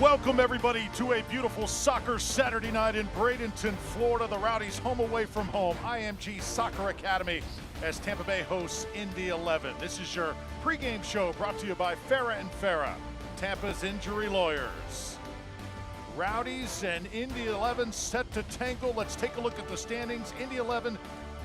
Welcome everybody to a beautiful soccer Saturday night in Bradenton, Florida. The Rowdies home away from home, IMG Soccer Academy, as Tampa Bay hosts Indy 11. This is your pregame show brought to you by Farah & Farah, Tampa's injury lawyers. Rowdies and Indy 11 set to tangle. Let's take a look at the standings. Indy 11,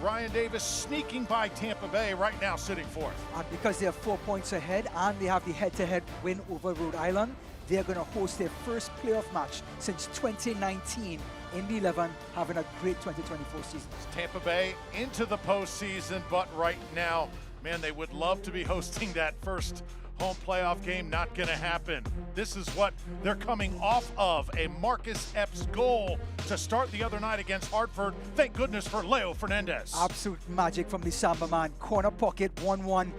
Ryan Davis sneaking by Tampa Bay, right now sitting fourth. Because they are 4 points ahead and they have the head-to-head win over Rhode Island, they're going to host their first playoff match since 2019. Indy 11 having a great 2024 season. Tampa Bay into the postseason, but right now, man, they would love to be hosting that first home playoff game. Not going to happen. This is what they're coming off of, a Marcus Epps goal to start the other night against Hartford. Thank goodness for Leo Fernandez. Absolute magic from the Samba man. Corner pocket, 1-1,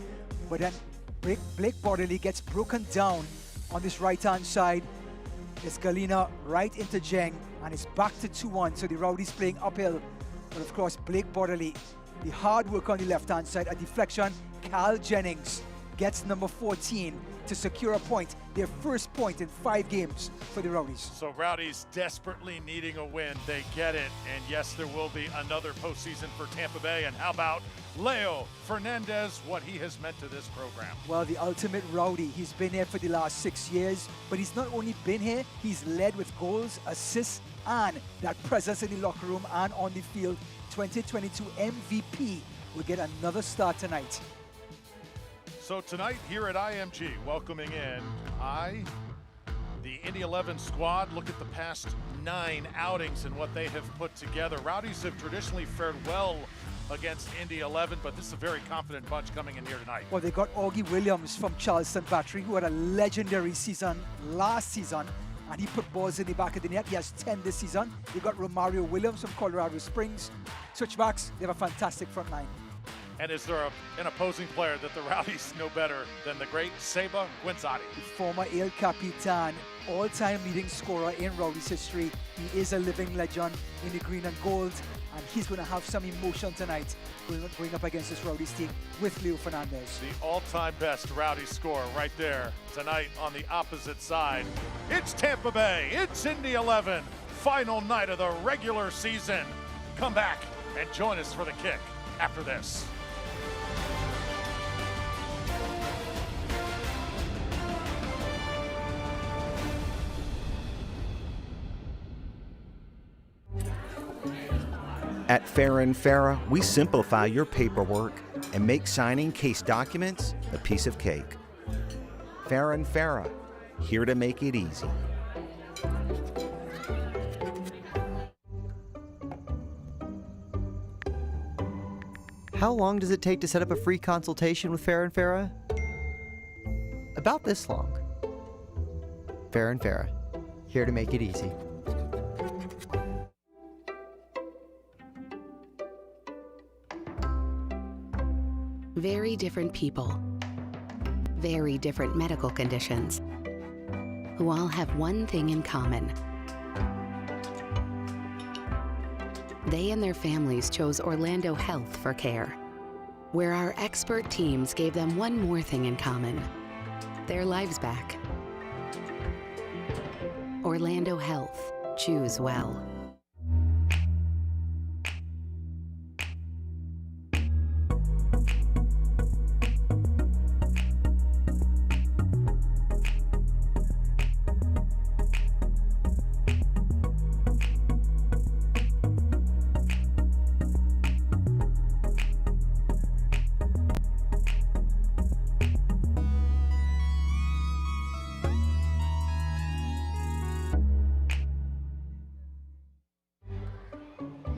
but then Blake Bordelli gets broken down on this right-hand side. It's Galina right into Jeng, and it's back to 2-1, so the Rowdies playing uphill. But of course, Blake Bordelli, the hard work on the left-hand side, a deflection. Cal Jennings gets number 14 to secure a point, their first point in 5 games for the Rowdies. So Rowdies desperately needing a win. They get it, and yes, there will be another postseason for Tampa Bay. And how about Leo Fernandez, what he has meant to this program? Well, the ultimate Rowdy. He's been here for the last 6 years, but he's not only been here, he's led with goals, assists, and that presence in the locker room and on the field. 2022 MVP will get another start tonight. So tonight here at IMG, welcoming in the Indy 11 squad. Look at the past 9 outings and what they have put together. Rowdies have traditionally fared well against Indy 11, but this is a very confident bunch coming in here tonight. Well, they got Augie Williams from Charleston Battery, who had a legendary season last season, and he put balls in the back of the net. He has 10 this season. They got Romario Williams from Colorado Springs. Switchbacks, they have a fantastic front line. And is there an opposing player that the Rowdies know better than the great Seba Guinzati? The former El Capitan, all-time leading scorer in Rowdies history. He is a living legend in the green and gold, and he's going to have some emotion tonight going up against this Rowdies team with Leo Fernandez. The all-time best Rowdies scorer right there tonight on the opposite side. It's Tampa Bay, it's Indy 11, final night of the regular season. Come back and join us for the kick after this. At Farah & Farah, we simplify your paperwork and make signing case documents a piece of cake. Farah & Farah, here to make it easy. How long does it take to set up a free consultation with Farah & Farah? About this long. Farah & Farah, here to make it easy. Very different people, very different medical conditions, who all have one thing in common. They and their families chose Orlando Health for care, where our expert teams gave them one more thing in common: their lives back. Orlando Health. Choose well.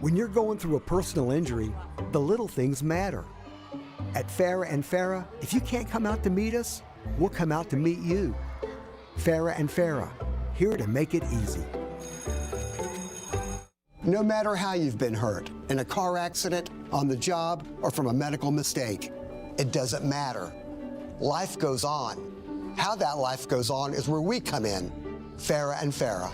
When you're going through a personal injury, the little things matter. At Farah & Farah, if you can't come out to meet us, we'll come out to meet you. Farah & Farah, here to make it easy. No matter how you've been hurt, in a car accident, on the job, or from a medical mistake, it doesn't matter. Life goes on. How that life goes on is where we come in. Farah & Farah.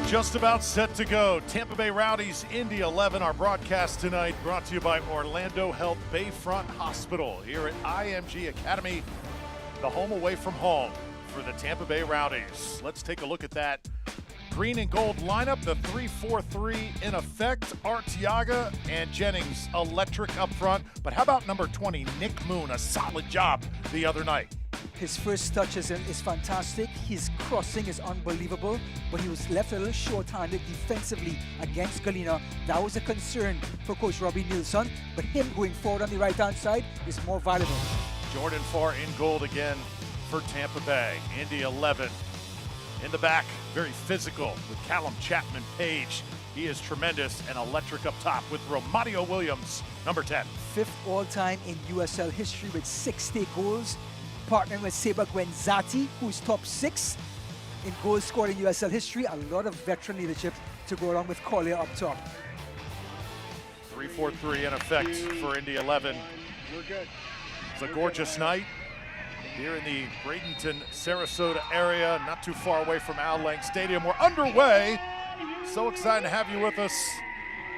Just about set to go. Tampa Bay Rowdies, Indy 11. Our broadcast tonight brought to you by Orlando Health Bayfront Hospital here at IMG Academy. the home away from home for the Tampa Bay Rowdies. Let's take a look at that green and gold lineup, the 3-4-3 in effect. Arteaga and Jennings electric up front. But how about number 20, Nick Moon? A solid job the other night. His first touch is fantastic. His crossing is unbelievable, but he was left a little short-handed defensively against Galina. That was a concern for Coach Robbie Nielsen, but him going forward on the right-hand side is more valuable. Jordan Farr in gold again for Tampa Bay. Indy 11 in the back, very physical with Callum Chapman Page. He is tremendous and electric up top with Romario Williams, number 10. 5th all-time in USL history with 60 goals, partnering with Seba Guenzati, who's top 6 in goals scored in USL history. A lot of veteran leadership to go along with Collier up top. 3-4-3 in effect for Indy 11. It's a gorgeous night here in the Bradenton, Sarasota area, not too far away from Al Lang Stadium. We're underway. So excited to have you with us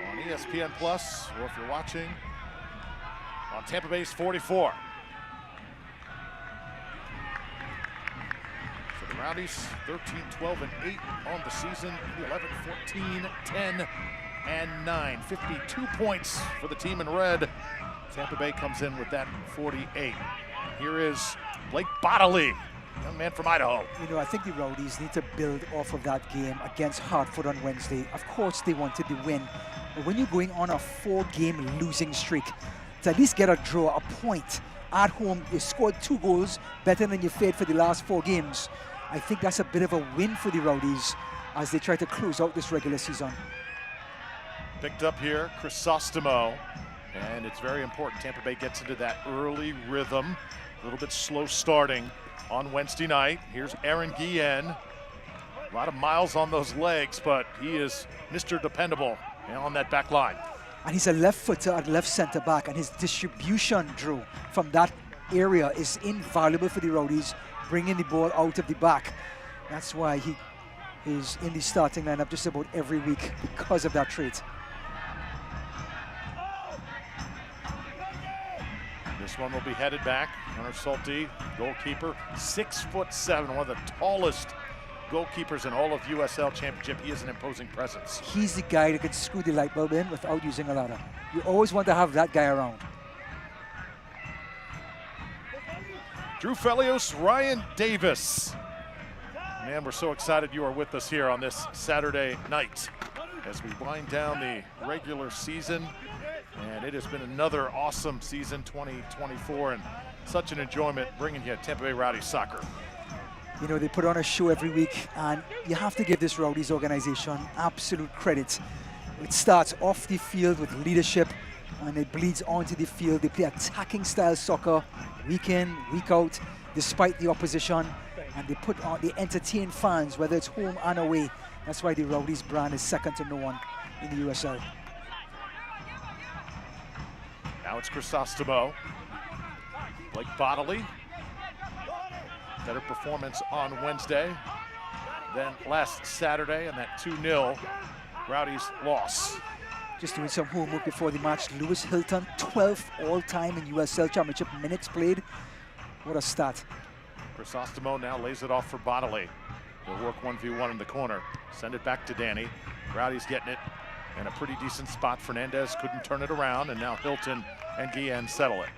on ESPN Plus, or if you're watching on Tampa Bay's 44. So the Rowdies 13, 12, and 8 on the season. 11, 14, 10, and 9. 52 points for the team in red. Tampa Bay comes in with that 48. Here is Blake Bodley, young man from Idaho. You know, I think the Rowdies need to build off of that game against Hartford on Wednesday. Of course, they wanted the win, but when you're going on a 4-game losing streak, to at least get a draw, a point at home, you scored 2 goals, better than you fared for the last 4 games. I think that's a bit of a win for the Rowdies as they try to close out this regular season. Picked up here, Crisostomo, and it's very important Tampa Bay gets into that early rhythm. A little bit slow starting on Wednesday night. Here's Aaron Guillen. A lot of miles on those legs, but he is Mr. Dependable on that back line. And he's a left footer at left center back, and his distribution, Drew, from that area is invaluable for the Rowdies, bringing the ball out of the back. That's why he is in the starting lineup just about every week, because of that trait. This one will be headed back. Hunter Salty, goalkeeper, 6'7", one of the tallest goalkeepers in all of USL Championship. He is an imposing presence. He's the guy that can screw the light bulb in without using a ladder. You always want to have that guy around. Drew Felios, Ryan Davis. Man, we're so excited you are with us here on this Saturday night as we wind down the regular season. And it has been another awesome season, 2024, and such an enjoyment bringing you Tampa Bay Rowdies soccer. You know, they put on a show every week, and you have to give this Rowdies organization absolute credit. It starts off the field with leadership, and it bleeds onto the field. They play attacking style soccer week in, week out, despite the opposition, and they entertain fans, whether it's home and away. That's why the Rowdies brand is second to no one in the USL. Now it's Crisostomo. Blake Bodley. Better performance on Wednesday than last Saturday, and that 2-0 Rowdies loss. Just doing some homework before the match. Lewis Hilton, 12th all-time in USL Championship minutes played. What a stat. Crisostomo now lays it off for Bodley. He'll work 1v1 in the corner. Send it back to Danny. Rowdies getting it in a pretty decent spot. Fernandez couldn't turn it around, and now Hilton and Guillen settle it.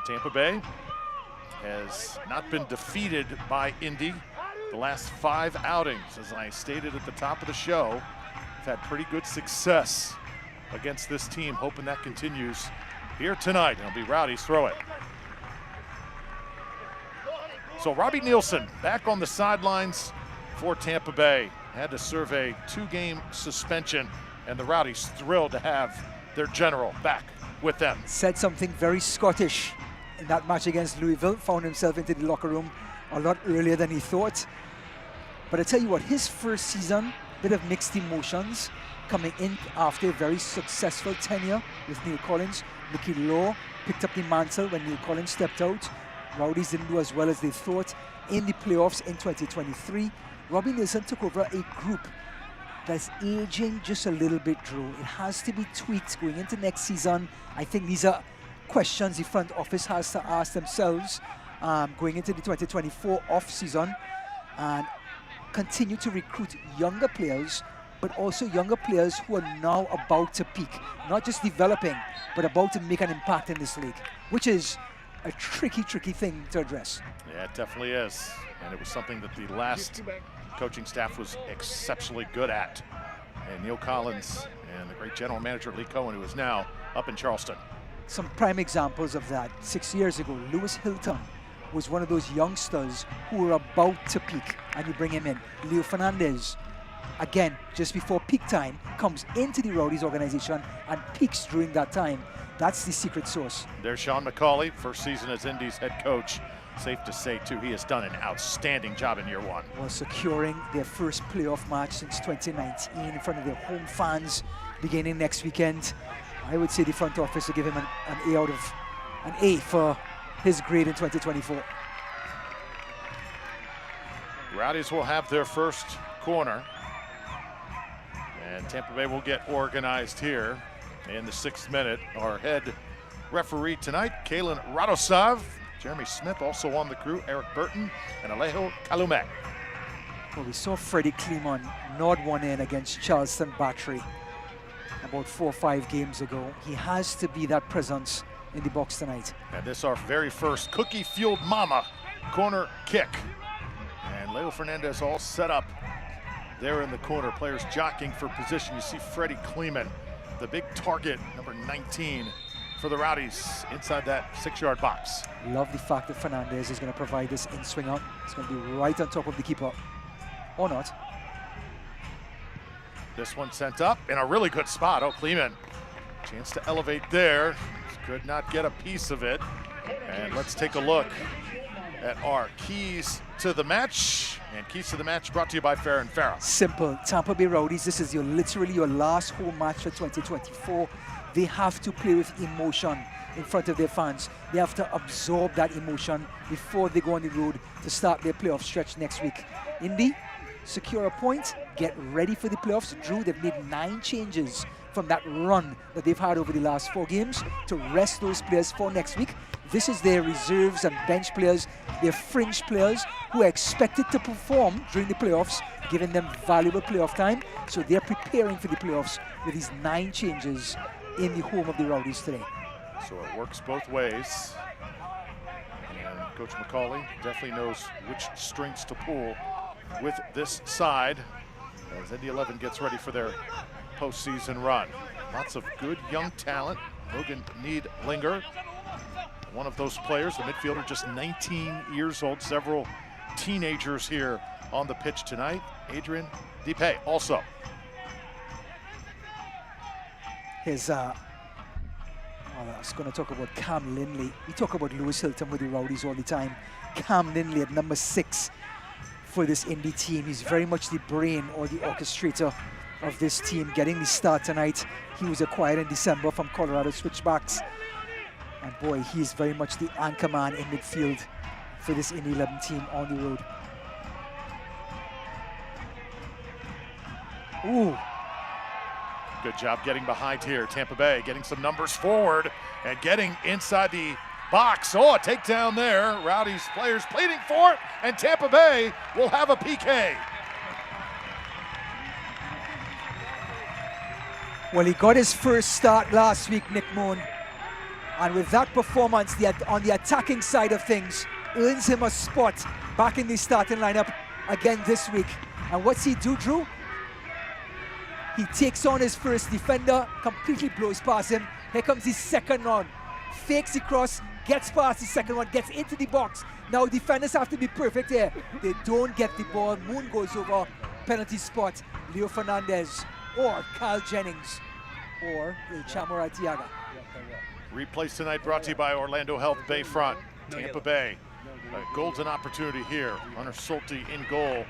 Tampa Bay has not been defeated by Indy the last 5 outings. As I stated at the top of the show, we've had pretty good success against this team, hoping that continues here tonight. It'll be Rowdies throw it. So Robbie Nielsen back on the sidelines for Tampa Bay. Had to serve a 2-game suspension, and the Rowdies thrilled to have their general back with them. Said something very Scottish in that match against Louisville. Found himself into the locker room a lot earlier than he thought. But I tell you what, his first season, bit of mixed emotions coming in after a very successful tenure with Neil Collins. Mickey Law picked up the mantle when Neil Collins stepped out. Rowdies didn't do as well as they thought in the playoffs in 2023. Robbie Nielsen took over a group that's aging just a little bit, Drew. It has to be tweaked going into next season. I think these are questions the front office has to ask themselves going into the 2024 off-season, and continue to recruit younger players, but also younger players who are now about to peak, not just developing, but about to make an impact in this league, which is a tricky thing to address. Yeah, it definitely is. And it was something that the last coaching staff was exceptionally good at. And Neil Collins and the great general manager Lee Cohen, who is now up in Charleston. Some prime examples of that. 6 years ago, Lewis Hilton was one of those youngsters who were about to peak, and you bring him in. Leo Fernandez, again, just before peak time, comes into the Rowdies organization and peaks during that time. That's the secret sauce. There's Sean McCauley, first season as Indy's head coach. Safe to say, too, he has done an outstanding job in year one. Well, securing their first playoff match since 2019 in front of their home fans beginning next weekend. I would say the front office will give him an A for his grade in 2024. Rowdies will have their first corner. And Tampa Bay will get organized here in the 6th minute. Our head referee tonight, Kalen Radosov. Jeremy Smith also on the crew, Eric Burton and Alejo Calumet. Well, we saw Freddie Kleeman nod one in against Charleston Battery about 4 or 5 games ago. He has to be that presence in the box tonight. And this our very first cookie-fueled mama corner kick. And Leo Fernandez all set up there in the corner. Players jockeying for position. You see Freddie Kleeman, the big target, number 19 for the Rowdies inside that 6-yard box. Love the fact that Fernandez is going to provide this in-swing out. It's going to be right on top of the keeper. Or not. This one sent up in a really good spot. Oh, Kleeman, chance to elevate there. Could not get a piece of it. And let's take a look at our keys to the match. And keys to the match brought to you by Fair and Farah. Simple. Tampa Bay Rowdies, this is literally your last home match for 2024. They have to play with emotion in front of their fans. They have to absorb that emotion before they go on the road to start their playoff stretch next week. Indy, secure a point, get ready for the playoffs. Drew, they've made 9 changes from that run that they've had over the last 4 games to rest those players for next week. This is their reserves and bench players, their fringe players who are expected to perform during the playoffs, giving them valuable playoff time. So they're preparing for the playoffs with these 9 changes in the home of the Rowdies today. So it works both ways. And Coach McCauley definitely knows which strings to pull with this side as Indy 11 gets ready for their postseason run. Lots of good young talent. Logan Needlinger, one of those players, the midfielder, just 19 years old. Several teenagers here on the pitch tonight. Adrian Dipe also. I was going to talk about Cam Lindley. We talk about Lewis Hilton with the Rowdies all the time. Cam Lindley at number 6 for this Indy team. He's very much the brain or the orchestrator of this team, getting the start tonight. He was acquired in December from Colorado Switchbacks. And boy, he's very much the anchor man in midfield for this Indy 11 team on the road. Ooh. Good job getting behind here. Tampa Bay getting some numbers forward and getting inside the box. Oh, a takedown there. Rowdies players pleading for it, and Tampa Bay will have a PK. Well, he got his first start last week, Nick Moon. And with that performance on the attacking side of things, earns him a spot back in the starting lineup again this week. And what's he do, Drew? He takes on his first defender, completely blows past him. Here comes his second run. Fakes the cross, gets past the second one, gets into the box. Now defenders have to be perfect here. They don't get the ball. Moon goes over, penalty spot. Leo Fernandez or Kyle Jennings or El Chamo Arteaga. Replays tonight brought to you by Orlando Health Bayfront. Tampa Bay, a golden opportunity here. Hunter Sulte in goal.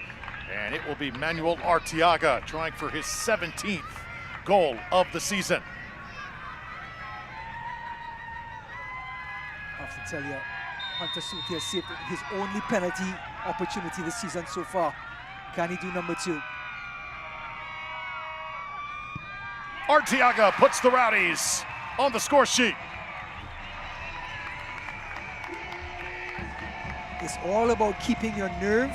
And it will be Manuel Arteaga trying for his 17th goal of the season. I have to tell you, Hunter Sulte has saved his only penalty opportunity this season so far. Can he do number 2? Arteaga puts the Rowdies on the score sheet. It's all about keeping your nerve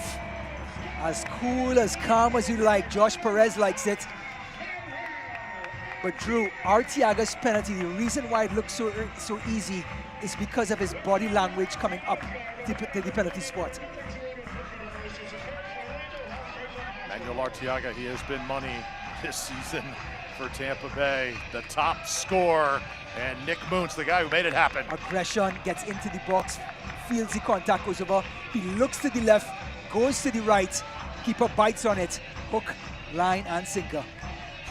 as cool, as calm as you like. Josh Perez likes it. But Drew, Arteaga's penalty, the reason why it looks so easy is because of his body language coming up to the penalty spot. Manuel Arteaga, he has been money this season for Tampa Bay. The top scorer, and Nick Moon's the guy who made it happen. Aggression, gets into the box, feels the contact, goes over. He looks to the left, goes to the right. Keeper bites on it. Hook, line, and sinker.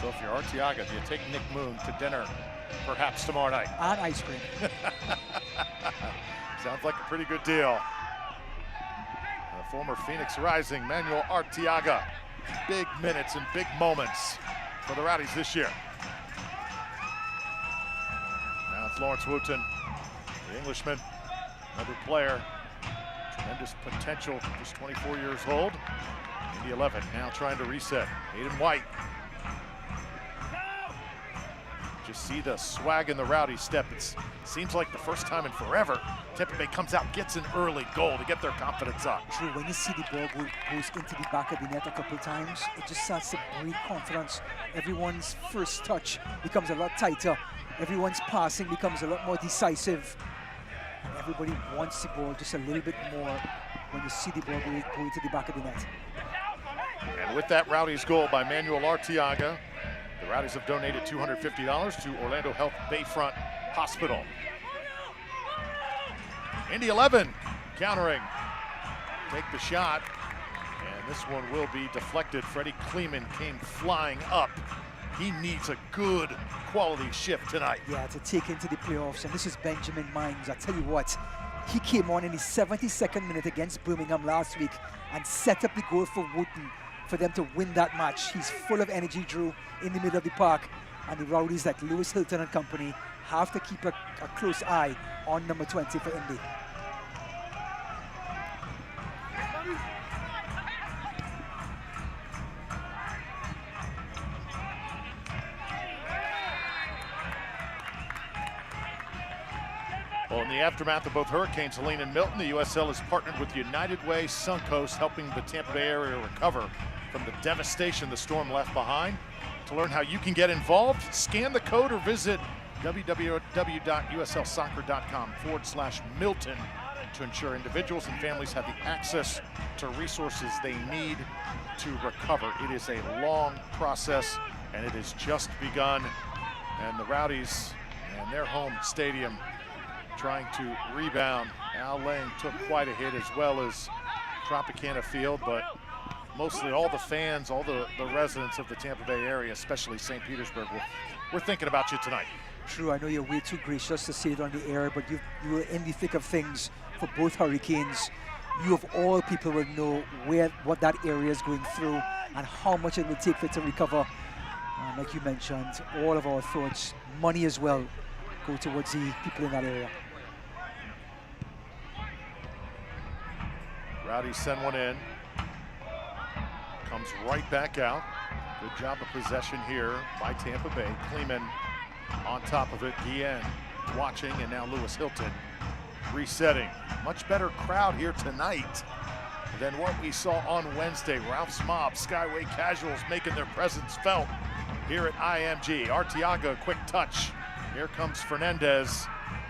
So if you're Arteaga, do you take Nick Moon to dinner perhaps tomorrow night? And ice cream. Sounds like a pretty good deal. Former Phoenix Rising, Manuel Arteaga. Big minutes and big moments for the Rowdies this year. Now it's Lawrence Wooten, the Englishman, another player. Tremendous potential, just 24 years old. Indy 11 now trying to reset. Hayden White. Just see the swag in the Rowdy step. It seems like the first time in forever Tampa Bay comes out, gets an early goal to get their confidence up. True, when you see the ball goes into the back of the net a couple times, it just starts to breed confidence. Everyone's first touch becomes a lot tighter. Everyone's passing becomes a lot more decisive. And everybody wants the ball just a little bit more when you see the ball go into the back of the net. And with that Rowdies goal by Manuel Arteaga, the Rowdies have donated $250 to Orlando Health Bayfront Hospital. Indy 11 countering, take the shot, and this one will be deflected. Freddie Kleeman came flying up. He needs a good quality shift tonight. Yeah, to take into the playoffs, and this is Benjamin Mines. I tell you what, he came on in the 72nd minute against Birmingham last week and set up the goal for Wooten for them to win that match. He's full of energy, Drew, in the middle of the park, and the Rowdies like Lewis Hilton and company have to keep a close eye on number 20 for Indy. Well, in the aftermath of both hurricanes Helene and Milton, the USL has partnered with United Way Suncoast, helping the Tampa Bay area recover from the devastation the storm left behind. To learn how you can get involved, scan the code or visit www.uslsoccer.com/Milton to ensure individuals and families have the access to resources they need to recover. It is a long process, and it has just begun. And the Rowdies and their home stadium trying to rebound. Al Lang took quite a hit, as well as Tropicana Field, but mostly all the fans, all the residents of the Tampa Bay area, especially St. Petersburg, we're thinking about you tonight. True, I know you're way too gracious to say it on the air, but you were in the thick of things for both hurricanes. You of all people will know what that area is going through and how much it will take for it to recover. Like you mentioned, all of our thoughts, money as well, go towards the people in that area. Rowdies send one in. Comes right back out. Good job of possession here by Tampa Bay. Kleeman on top of it. Guillen watching, and now Lewis Hilton resetting. Much better crowd here tonight than what we saw on Wednesday. Ralph's Mob, Skyway Casuals making their presence felt here at IMG. Arteaga, quick touch. Here comes Fernandez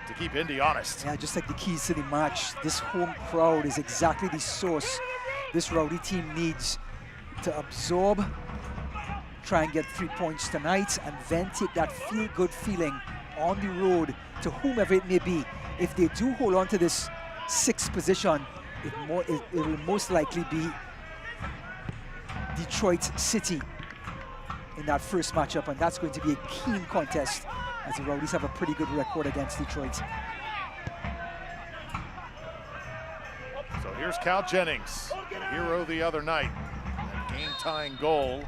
to keep Indy honest. Yeah, just like the keys to the match, this home crowd is exactly the source this Rowdy team needs to absorb, try and get 3 points tonight, and then take that feel-good feeling on the road to whomever it may be. If they do hold on to this 6th position, it will most likely be Detroit City in that first matchup, and that's going to be a keen contest, as the Rowdies have a pretty good record against Detroit. So here's Cal Jennings, the hero the other night. That game-tying goal.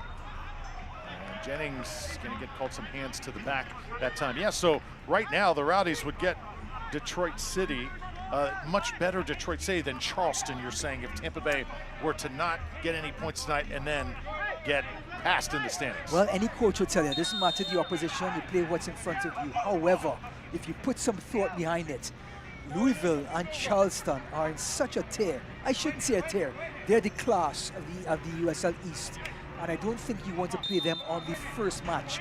And Jennings is going to get called some hands to the back that time. Yeah, so right now the Rowdies would get Detroit City, much better Detroit City than Charleston, you're saying, if Tampa Bay were to not get any points tonight and then get passed in the standings. Well, any coach will tell you, it doesn't matter the opposition, you play what's in front of you. However, if you put some thought behind it, Louisville and Charleston are in such a tear. I shouldn't say a tear. They're the class of the USL East. And I don't think you want to play them on the first match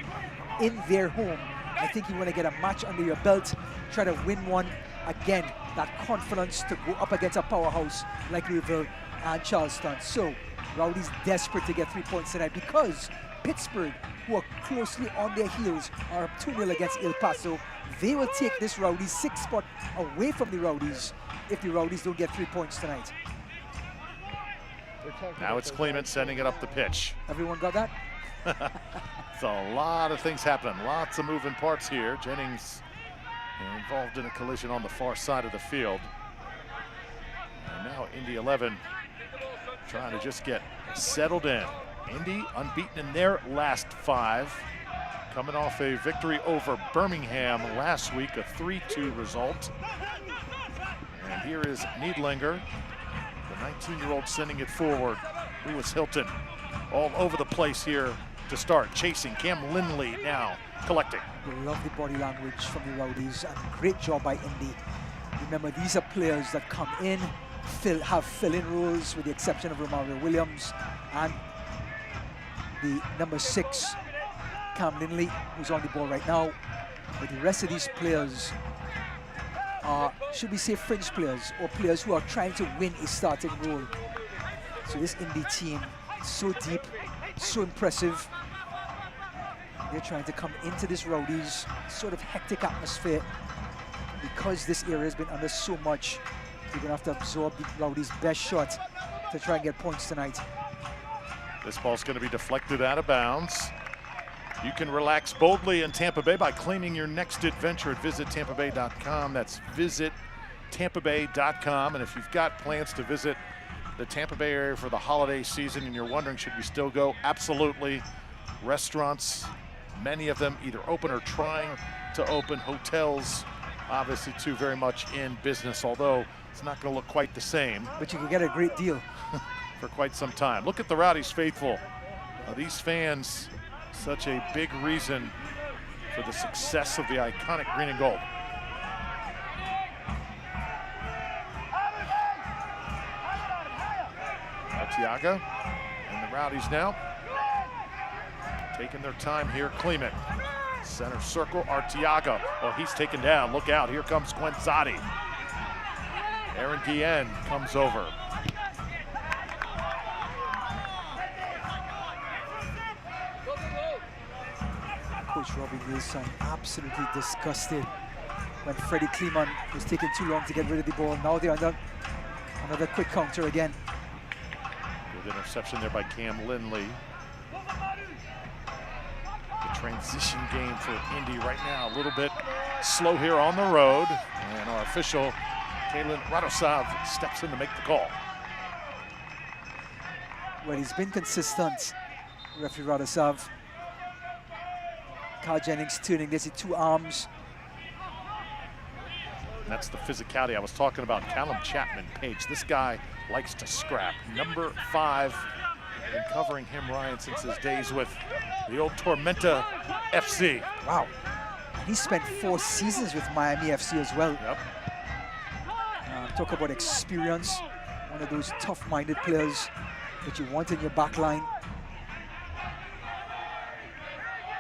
in their home. I think you want to get a match under your belt, try to win one. Again, that confidence to go up against a powerhouse like Louisville and Charleston. So, Rowdies desperate to get 3 points tonight because Pittsburgh, who are closely on their heels, are up 2-0 against El Paso. They will take this Rowdies 6 spot away from the Rowdies if the Rowdies don't get 3 points tonight. Now it's Clement sending it up the pitch. Everyone got that? It's a lot of things happening, lots of moving parts here. Jennings involved in a collision on the far side of the field. And now Indy 11 trying to just get settled in. Indy unbeaten in their last 5, coming off a victory over Birmingham last week, a 3-2 result. And here is Niedlinger, the 19-year-old sending it forward. Lewis Hilton all over the place here to start, chasing. Cam Lindley now collecting. Love the body language from the Rowdies, and great job by Indy. Remember, these are players that come in, have fill-in roles, with the exception of Romario Williams and the number 6, Cam Lindley, who's on the ball right now. But the rest of these players are, should we say, fringe players, or players who are trying to win a starting role. So this Indy team, so deep, so impressive. They're trying to come into this Rowdies sort of hectic atmosphere. Because this area has been under so much, they're gonna have to absorb the Rowdies' best shot to try and get points tonight. This ball's gonna be deflected out of bounds. You can relax boldly in Tampa Bay by claiming your next adventure at visitTampaBay.com. That's visitTampaBay.com. And if you've got plans to visit the Tampa Bay area for the holiday season and you're wondering, should we still go? Absolutely. Restaurants, many of them either open or trying to open. Hotels, obviously too, very much in business, although it's not going to look quite the same. But you can get a great deal. For quite some time. Look at the Rowdies faithful. These fans, such a big reason for the success of the iconic green and gold. Arteaga and the Rowdies now taking their time here. Clement, center circle, Arteaga. Oh, he's taken down. Look out, here comes Quenzotti. Aaron Guillen comes over. Coach Robbie Wilson absolutely disgusted when Freddie Kleeman was taking too long to get rid of the ball. Now they're under another quick counter again. Good interception there by Cam Lindley. The transition game for Indy right now, a little bit slow here on the road. And our official, Kalen Radosov, steps in to make the call. Well, he's been consistent, referee Radosov. Carl Jennings turning this in 2 arms. And that's the physicality I was talking about. Callum Chapman Page. This guy likes to scrap. Number 5. Been covering him, Ryan, since his days with the old Tormenta FC. Wow. And he spent 4 seasons with Miami FC as well. Yep. Talk about experience. One of those tough-minded players that you want in your back line.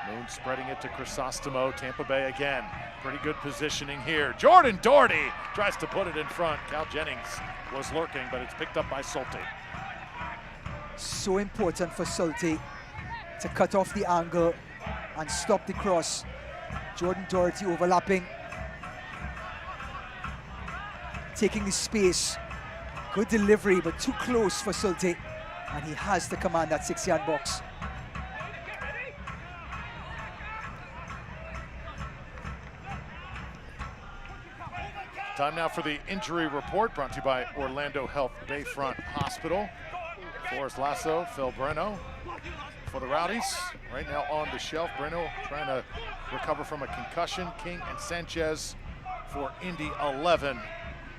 Moon spreading it to Crisostomo. Tampa Bay again. Pretty good positioning here. Jordan Doherty tries to put it in front. Cal Jennings was lurking, but it's picked up by Sulte. So important for Sulte to cut off the angle and stop the cross. Jordan Doherty overlapping. Taking the space. Good delivery, but too close for Sulte. And he has to command that 6-yard box. Time now for the injury report, brought to you by Orlando Health Bayfront Hospital. Forrest Lasso, Phil Breno for the Rowdies. Right now on the shelf, Breno trying to recover from a concussion. King and Sanchez for Indy 11,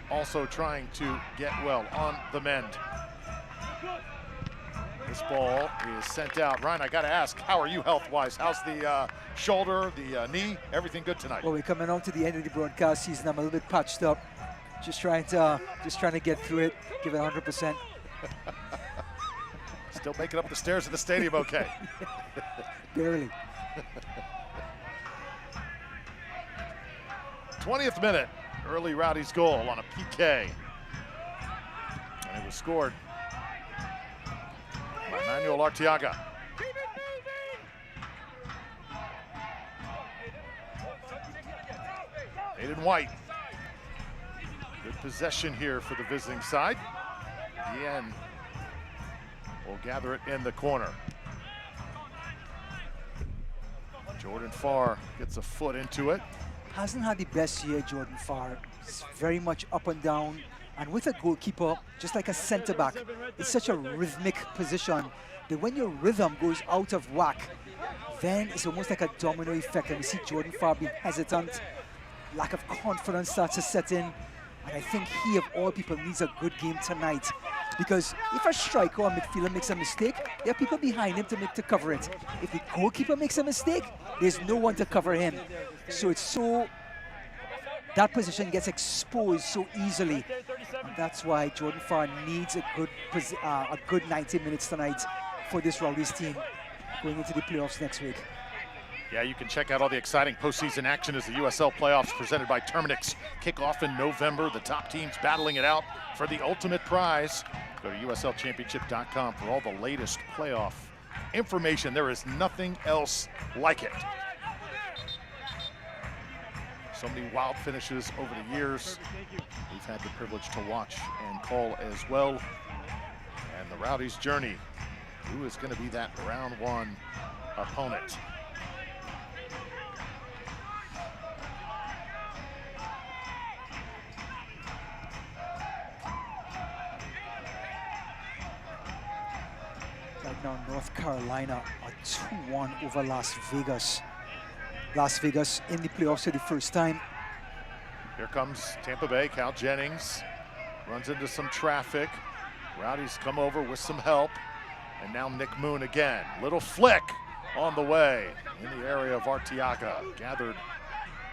also trying to get well on the mend. This ball is sent out. Ryan, I got to ask, how are you health-wise? How's the shoulder, the knee, everything good tonight? Well, we're coming on to the end of the broadcast season. I'm a little bit patched up. Just trying to get through it, give it 100%. Still making up the stairs of the stadium okay. Barely. 20th minute, early Rowdies goal on a PK. And it was scored by Manuel Arteaga. Aiden White. Good possession here for the visiting side. Yen will gather it in the corner. Jordan Farr gets a foot into it. Hasn't had the best year, Jordan Farr. It's very much up and down. And with a goalkeeper, just like a center back, it's such a rhythmic position that when your rhythm goes out of whack, then it's almost like a domino effect. And we see Jordan Farr being hesitant, lack of confidence starts to set in. And I think he, of all people, needs a good game tonight. Because if a striker or midfielder makes a mistake, there are people behind him to cover it. If the goalkeeper makes a mistake, there's no one to cover him. So it's so, that position gets exposed so easily. And that's why Jordan Farr needs a good 90 minutes tonight for this Rowdies team going into the playoffs next week. Yeah, you can check out all the exciting postseason action as the USL playoffs presented by Terminix kick off in November. The top teams battling it out for the ultimate prize. Go to USLChampionship.com for all the latest playoff information. There is nothing else like it. So many wild finishes over the years. We've had the privilege to watch and call as well. And the Rowdies' journey. Who is going to be that round one opponent? Right now, North Carolina are 2-1 over Las Vegas. Las Vegas in the playoffs for the first time. Here comes Tampa Bay. Cal Jennings runs into some traffic. Rowdies come over with some help. And now Nick Moon again. Little flick on the way in the area of Arteaga. Gathered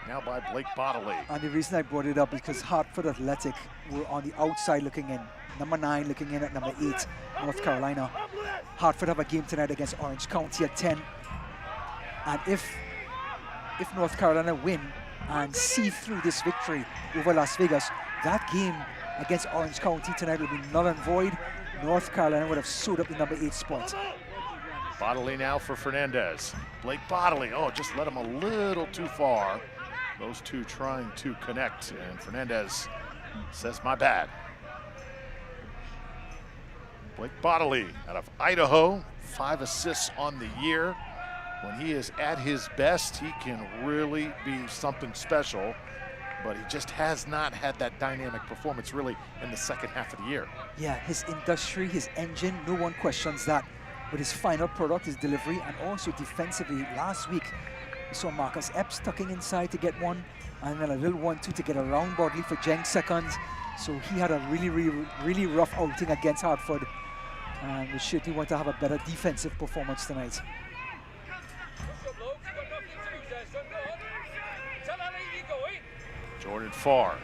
now by Blake Bodley. And the reason I brought it up is because Hartford Athletic were on the outside looking in. Number 9 looking in at number 8, North Carolina. Hartford have a game tonight against Orange County at 10. And if North Carolina win and see through this victory over Las Vegas, that game against Orange County tonight will be null and void. North Carolina would have sewed up the number 8 spot. Bodley now for Fernandez. Blake Bodley, oh, just let him a little too far. Those two trying to connect, and Fernandez says, my bad. Blake Bodley out of Idaho, 5 assists on the year. When he is at his best, he can really be something special, but he just has not had that dynamic performance really in the second half of the year. Yeah, his industry, his engine, no one questions that. But his final product, his delivery, and also defensively, last week, we saw Marcus Epps tucking inside to get one, and then a little 1-2 to get around Bodley for Jeng second. So he had a really rough outing against Hartford. And we certainly want to have a better defensive performance tonight. Jordan Farr.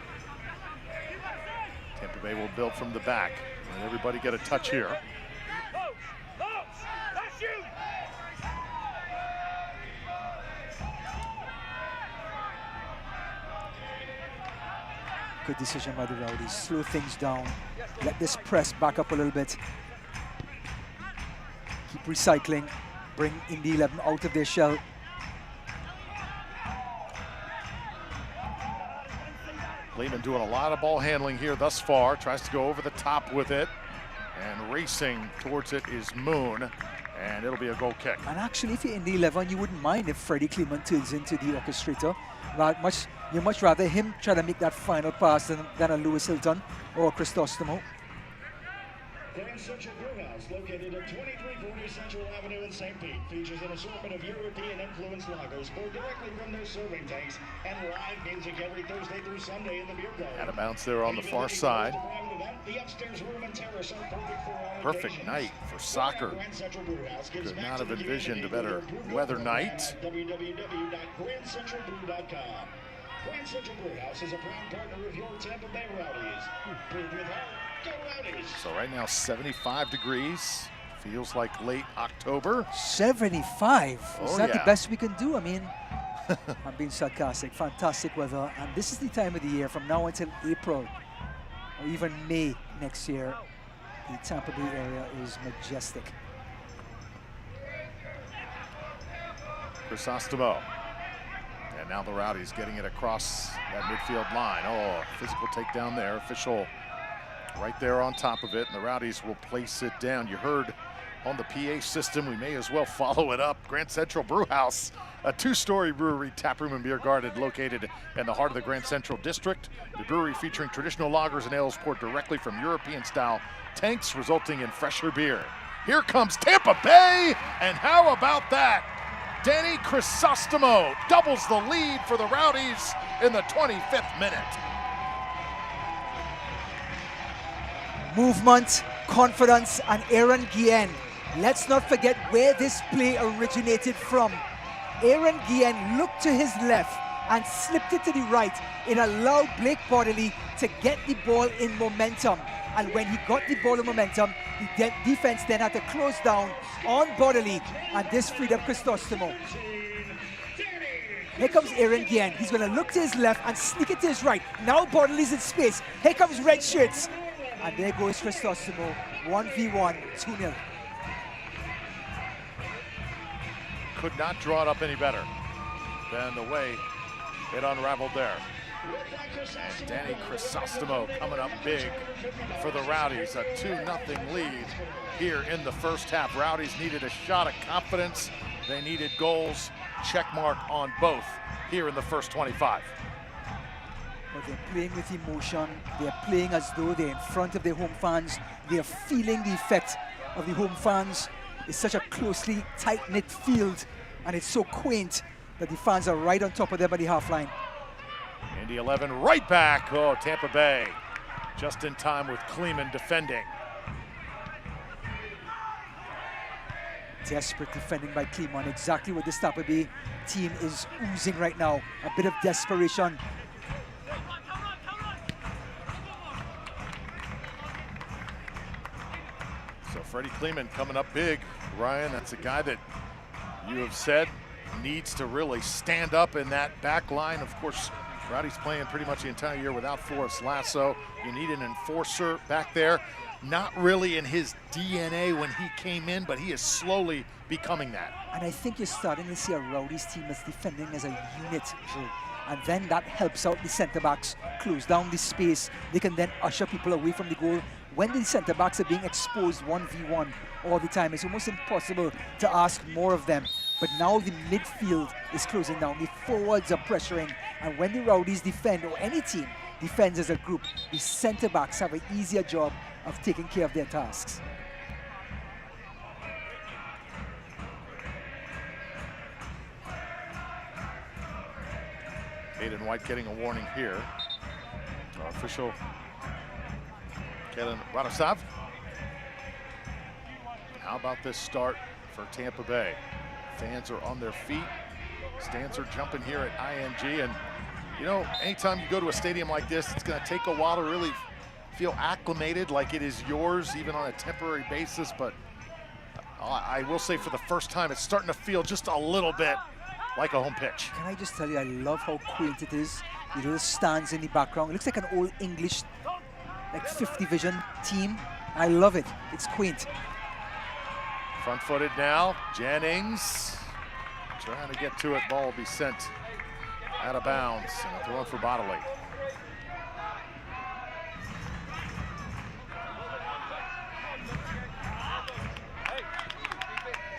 Tampa Bay will build from the back. Let everybody get a touch here. Good decision by the Rowdies. Slow things down. Let this press back up a little bit. Keep recycling. Bring Indy 11 out of their shell. Lehman doing a lot of ball handling here thus far. Tries to go over the top with it. And racing towards it is Moon. And it'll be a goal kick. And actually, if you're in the 11, you wouldn't mind if Freddie Kleeman turns into the orchestrator. You'd much rather him try to make that final pass than a Lewis Hilton or a Cristostomo. Grand Central Brewhouse, located at 2340 Central Avenue in St. Pete, features an assortment of European-influenced lagers poured directly from their serving tanks and live music every Thursday through Sunday in the beer garden. Out of bounds there on the far side. The upstairs room and terrace are perfect for all Perfect occasions. night for soccer. Grand Central Brewhouse gives Could back not to have the envisioned a community better with your weather brew night. at www.grandcentralbrew.com. Grand Central Brewhouse is a proud partner of your Tampa Bay Rowdies. Brewed with heart, go Rowdies! So right now 75 degrees. Feels like late October. 75. Is Oh, that yeah. the best we can do? I mean, I'm being sarcastic. Fantastic weather. And this is the time of the year from now until April or even May next year. The Tampa Bay area is majestic. Crisostomo. And now the Rowdies getting it across that midfield line. Oh, physical takedown there. Official right there on top of it. And the Rowdies will place it down. You heard on the PA system, we may as well follow it up. Grand Central Brewhouse, a two-story brewery, taproom, and beer garden located in the heart of the Grand Central District. The brewery featuring traditional lagers and ales poured directly from European-style tanks, resulting in fresher beer. Here comes Tampa Bay, and how about that? Danny Crisostomo doubles the lead for the Rowdies in the 25th minute. Movement, confidence, and Aaron Guillen. Let's not forget where this play originated from. Aaron Guillen looked to his left and slipped it to the right. It allowed Blake Bodley to get the ball in momentum. And when he got the ball in momentum, the defense then had to close down on Bodley, and this freed up Crisostomo. Here comes Aaron Guillen. He's going to look to his left and sneak it to his right. Now Bodley's in space. Here comes Red Shirts. And there goes Crisostomo, 1v1, 2-0. Could not draw it up any better than the way it unraveled there. And Danny Crisostomo coming up big for the Rowdies, a 2-0 lead here in the first half. Rowdies needed a shot of confidence. They needed goals. Check mark on both here in the first 25. But they're playing with emotion. They're playing as though they're in front of their home fans. They're feeling the effect of the home fans. It's such a closely tight-knit field, and it's so quaint that the fans are right on top of them by the half line. Indy 11 right back. Oh, Tampa Bay just in time with Kleeman defending. Desperate defending by Kleeman. Exactly what this Tampa Bay team is oozing right now. A bit of desperation. So Freddie Kleeman coming up big. Ryan, that's a guy that you have said needs to really stand up in that back line. Of course, Rowdy's playing pretty much the entire year without Forrest Lasso. You need an enforcer back there. Not really in his DNA when he came in, but he is slowly becoming that. And I think you're starting to see a Rowdies team that's defending as a unit, Drew. And then that helps out the centre-backs, close down the space. They can then usher people away from the goal. When the centre-backs are being exposed 1v1 all the time, it's almost impossible to ask more of them. But now the midfield is closing down. The forwards are pressuring. And when the Rowdies defend, or any team defends as a group, the centre-backs have an easier job of taking care of their tasks. Hayden White getting a warning here. Official Kellen Radosov. How about this start for Tampa Bay? Fans are on their feet. Stands are jumping here at IMG. And, you know, anytime you go to a stadium like this, it's going to take a while to really feel acclimated like it is yours, even on a temporary basis. But I will say for the first time, it's starting to feel just a little bit like a home pitch. Can I just tell you, I love how quaint it is. The little stands in the background. It looks like an old English, like 5th division team. I love it. It's quaint. Front-footed now, Jennings trying to get to it. Ball will be sent out of bounds and a throw for Bodley.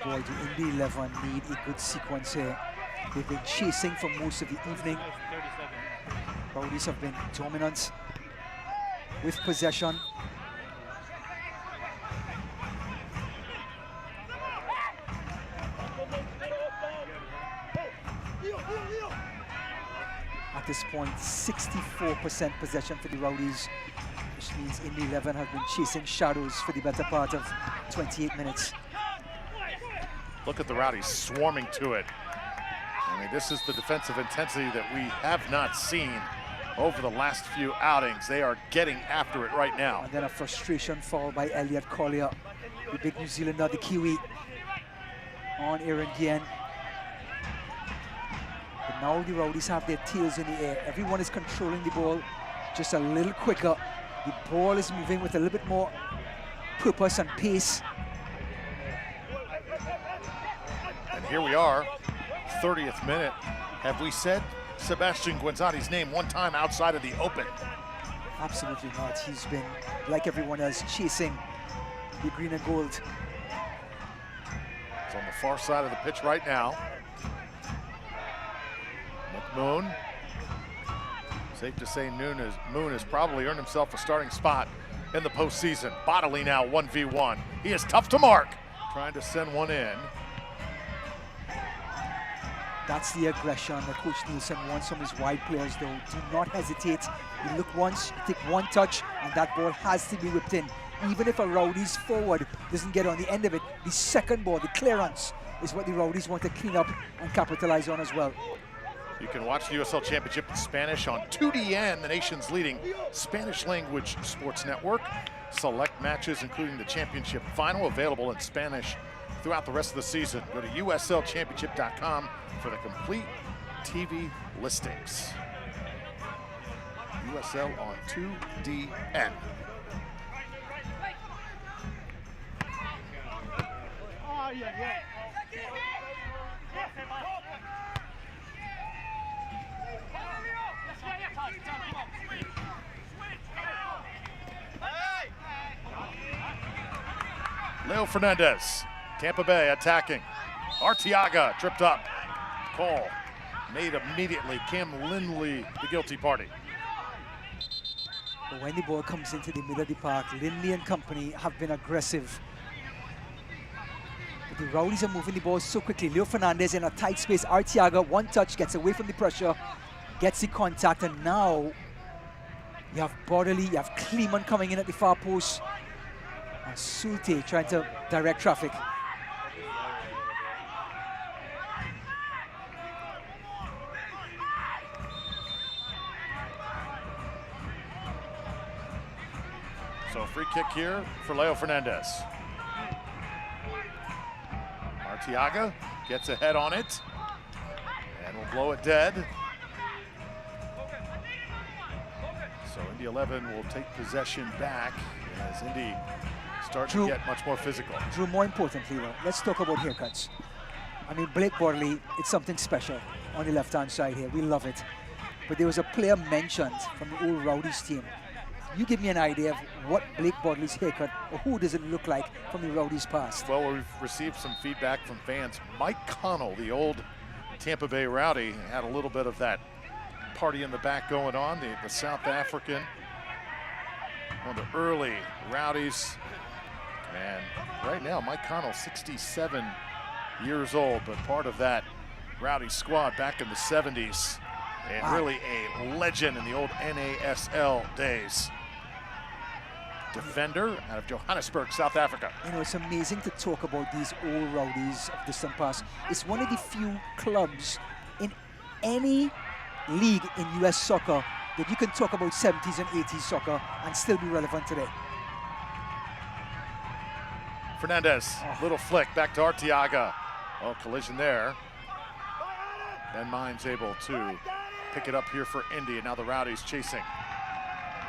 Boy, do Indy 11 need a good sequence here. They've been chasing for most of the evening. Rowdies have been dominant with possession. At this point, 64% possession for the Rowdies, which means Indy 11 have been chasing shadows for the better part of 28 minutes. Look at the Rowdies swarming to it. I mean, this is the defensive intensity that we have not seen over the last few outings. They are getting after it right now. And then a frustration foul by Elliot Collier, the big New Zealander, the Kiwi, on Aaron Guillen. But now the Rowdies have their tails in the air. Everyone is controlling the ball just a little quicker. The ball is moving with a little bit more purpose and pace. And here we are, 30th minute. Have we said Sebastian Guenzati's name one time outside of the open? Absolutely not. He's been, like everyone else, chasing the green and gold. It's on the far side of the pitch right now. McMoon. Safe to say Moon has probably earned himself a starting spot in the postseason. Bodily now 1v1. He is tough to mark. Trying to send one in. That's the aggression that Coach Nielsen wants from his wide players, though. Do not hesitate. You look once, you take one touch, and that ball has to be whipped in. Even if a Rowdies forward doesn't get on the end of it, the second ball, the clearance, is what the Rowdies want to clean up and capitalize on as well. You can watch the USL Championship in Spanish on 2DN, the nation's leading Spanish language sports network. Select matches, including the championship final, available in Spanish throughout the rest of the season. Go to uslchampionship.com for the complete TV listings. USL on 2DN. Leo Fernandez, Tampa Bay attacking. Arteaga tripped up. Call made immediately. Cam Lindley, the guilty party. But when the ball comes into the middle of the park, Lindley and company have been aggressive. But the Rowdies are moving the ball so quickly. Leo Fernandez in a tight space. Arteaga, one touch, gets away from the pressure, gets the contact, and now you have Bodily, you have Kleeman coming in at the far post. And Sulte trying to direct traffic. So a free kick here for Leo Fernandez. Arteaga gets ahead on it and will blow it dead. So Indy 11 will take possession back as Indy starts to get much more physical. Drew, more importantly, let's talk about haircuts. I mean, Blake Bodley, it's something special on the left-hand side here. We love it. But there was a player mentioned from the old Rowdies team. You give me an idea of what Blake Bodley's haircut, or who does it look like from the Rowdies past? Well, we've received some feedback from fans. Mike Connell, the old Tampa Bay Rowdy, had a little bit of that party in the back going on, the South African, one of the early Rowdies. And right now, Mike Connell, 67 years old, but part of that Rowdy squad back in the 70s, and really a legend in the old NASL days. Defender out of Johannesburg, South Africa. You know, it's amazing to talk about these old Rowdies of distant past. It's one of the few clubs in any league in US soccer that you can talk about 70s and 80s soccer and still be relevant today. Fernandez, little flick back to Arteaga. Oh, collision there. Then Mine's able to pick it up here for Indy, and now the Rowdies chasing.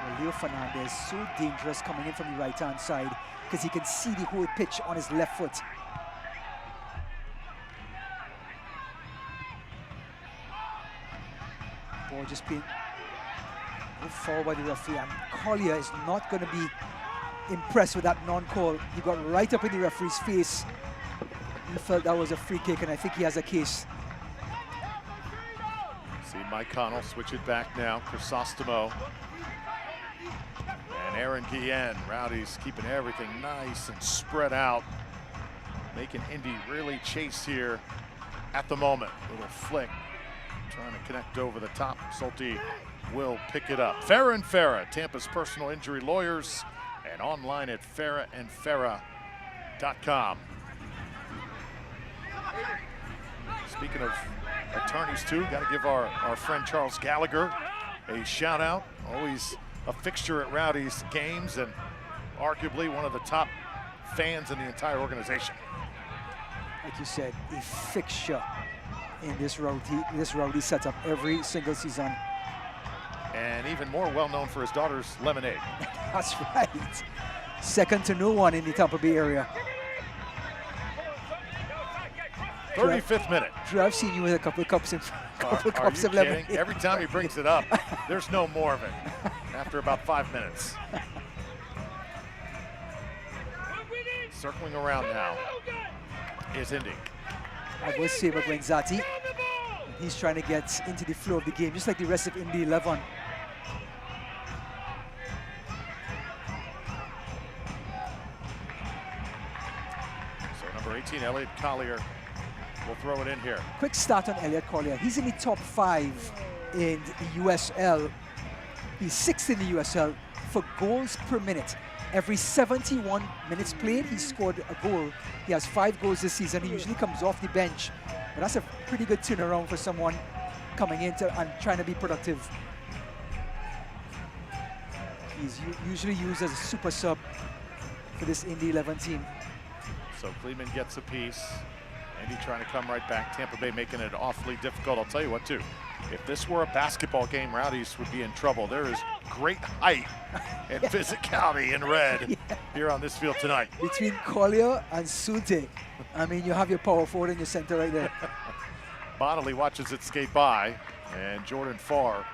Well, Leo Fernandez, so dangerous coming in from the right-hand side because he can see the whole pitch on his left foot. Ball just being forward by the referee, and Collier is not going to be impressed with that non-call. He got right up in the referee's face. He felt that was a free kick, and I think he has a case. See Mike Connell switch it back now. Crisostomo and Aaron Guillen. Rowdies keeping everything nice and spread out, making Indy really chase here at the moment. Little flick trying to connect over the top. Sulte will pick it up. Farah & Farah, Tampa's personal injury lawyers, and online at farahandfarah.com. Speaking of attorneys too, got to give our friend Charles Gallagher a shout out. Always a fixture at Rowdies games and arguably one of the top fans in the entire organization. Like you said, a fixture in this Rowdy setup every single season. And even more well known for his daughter's lemonade. That's right. Second to no one in the Tampa Bay area. 35th minute. Drew, I've seen you with a couple of cups of kidding? lemonade. Every time he brings it up, there's no more of it after about 5 minutes. Circling around now is Indy. I will say about Wenzati. He's trying to get into the flow of the game, just like the rest of Indy 11. So number 18, Elliot Collier, will throw it in here. Quick start on Elliot Collier. He's in the top 5 in the USL. He's 6th in the USL for goals per minute. Every 71 minutes played, he scored a goal. He has 5 goals this season. He usually comes off the bench, but that's a pretty good turnaround for someone coming into and trying to be productive. He's usually used as a super sub for this Indy 11 team. So Kleeman gets a piece. Indy trying to come right back. Tampa Bay making it awfully difficult. I'll tell you what, too. If this were a basketball game, Rowdies would be in trouble. There is great height and physicality in red here on this field tonight. Between Collier and Sulte, I mean, you have your power forward in your center right there. Bonnelly watches it skate by, and Jordan Farr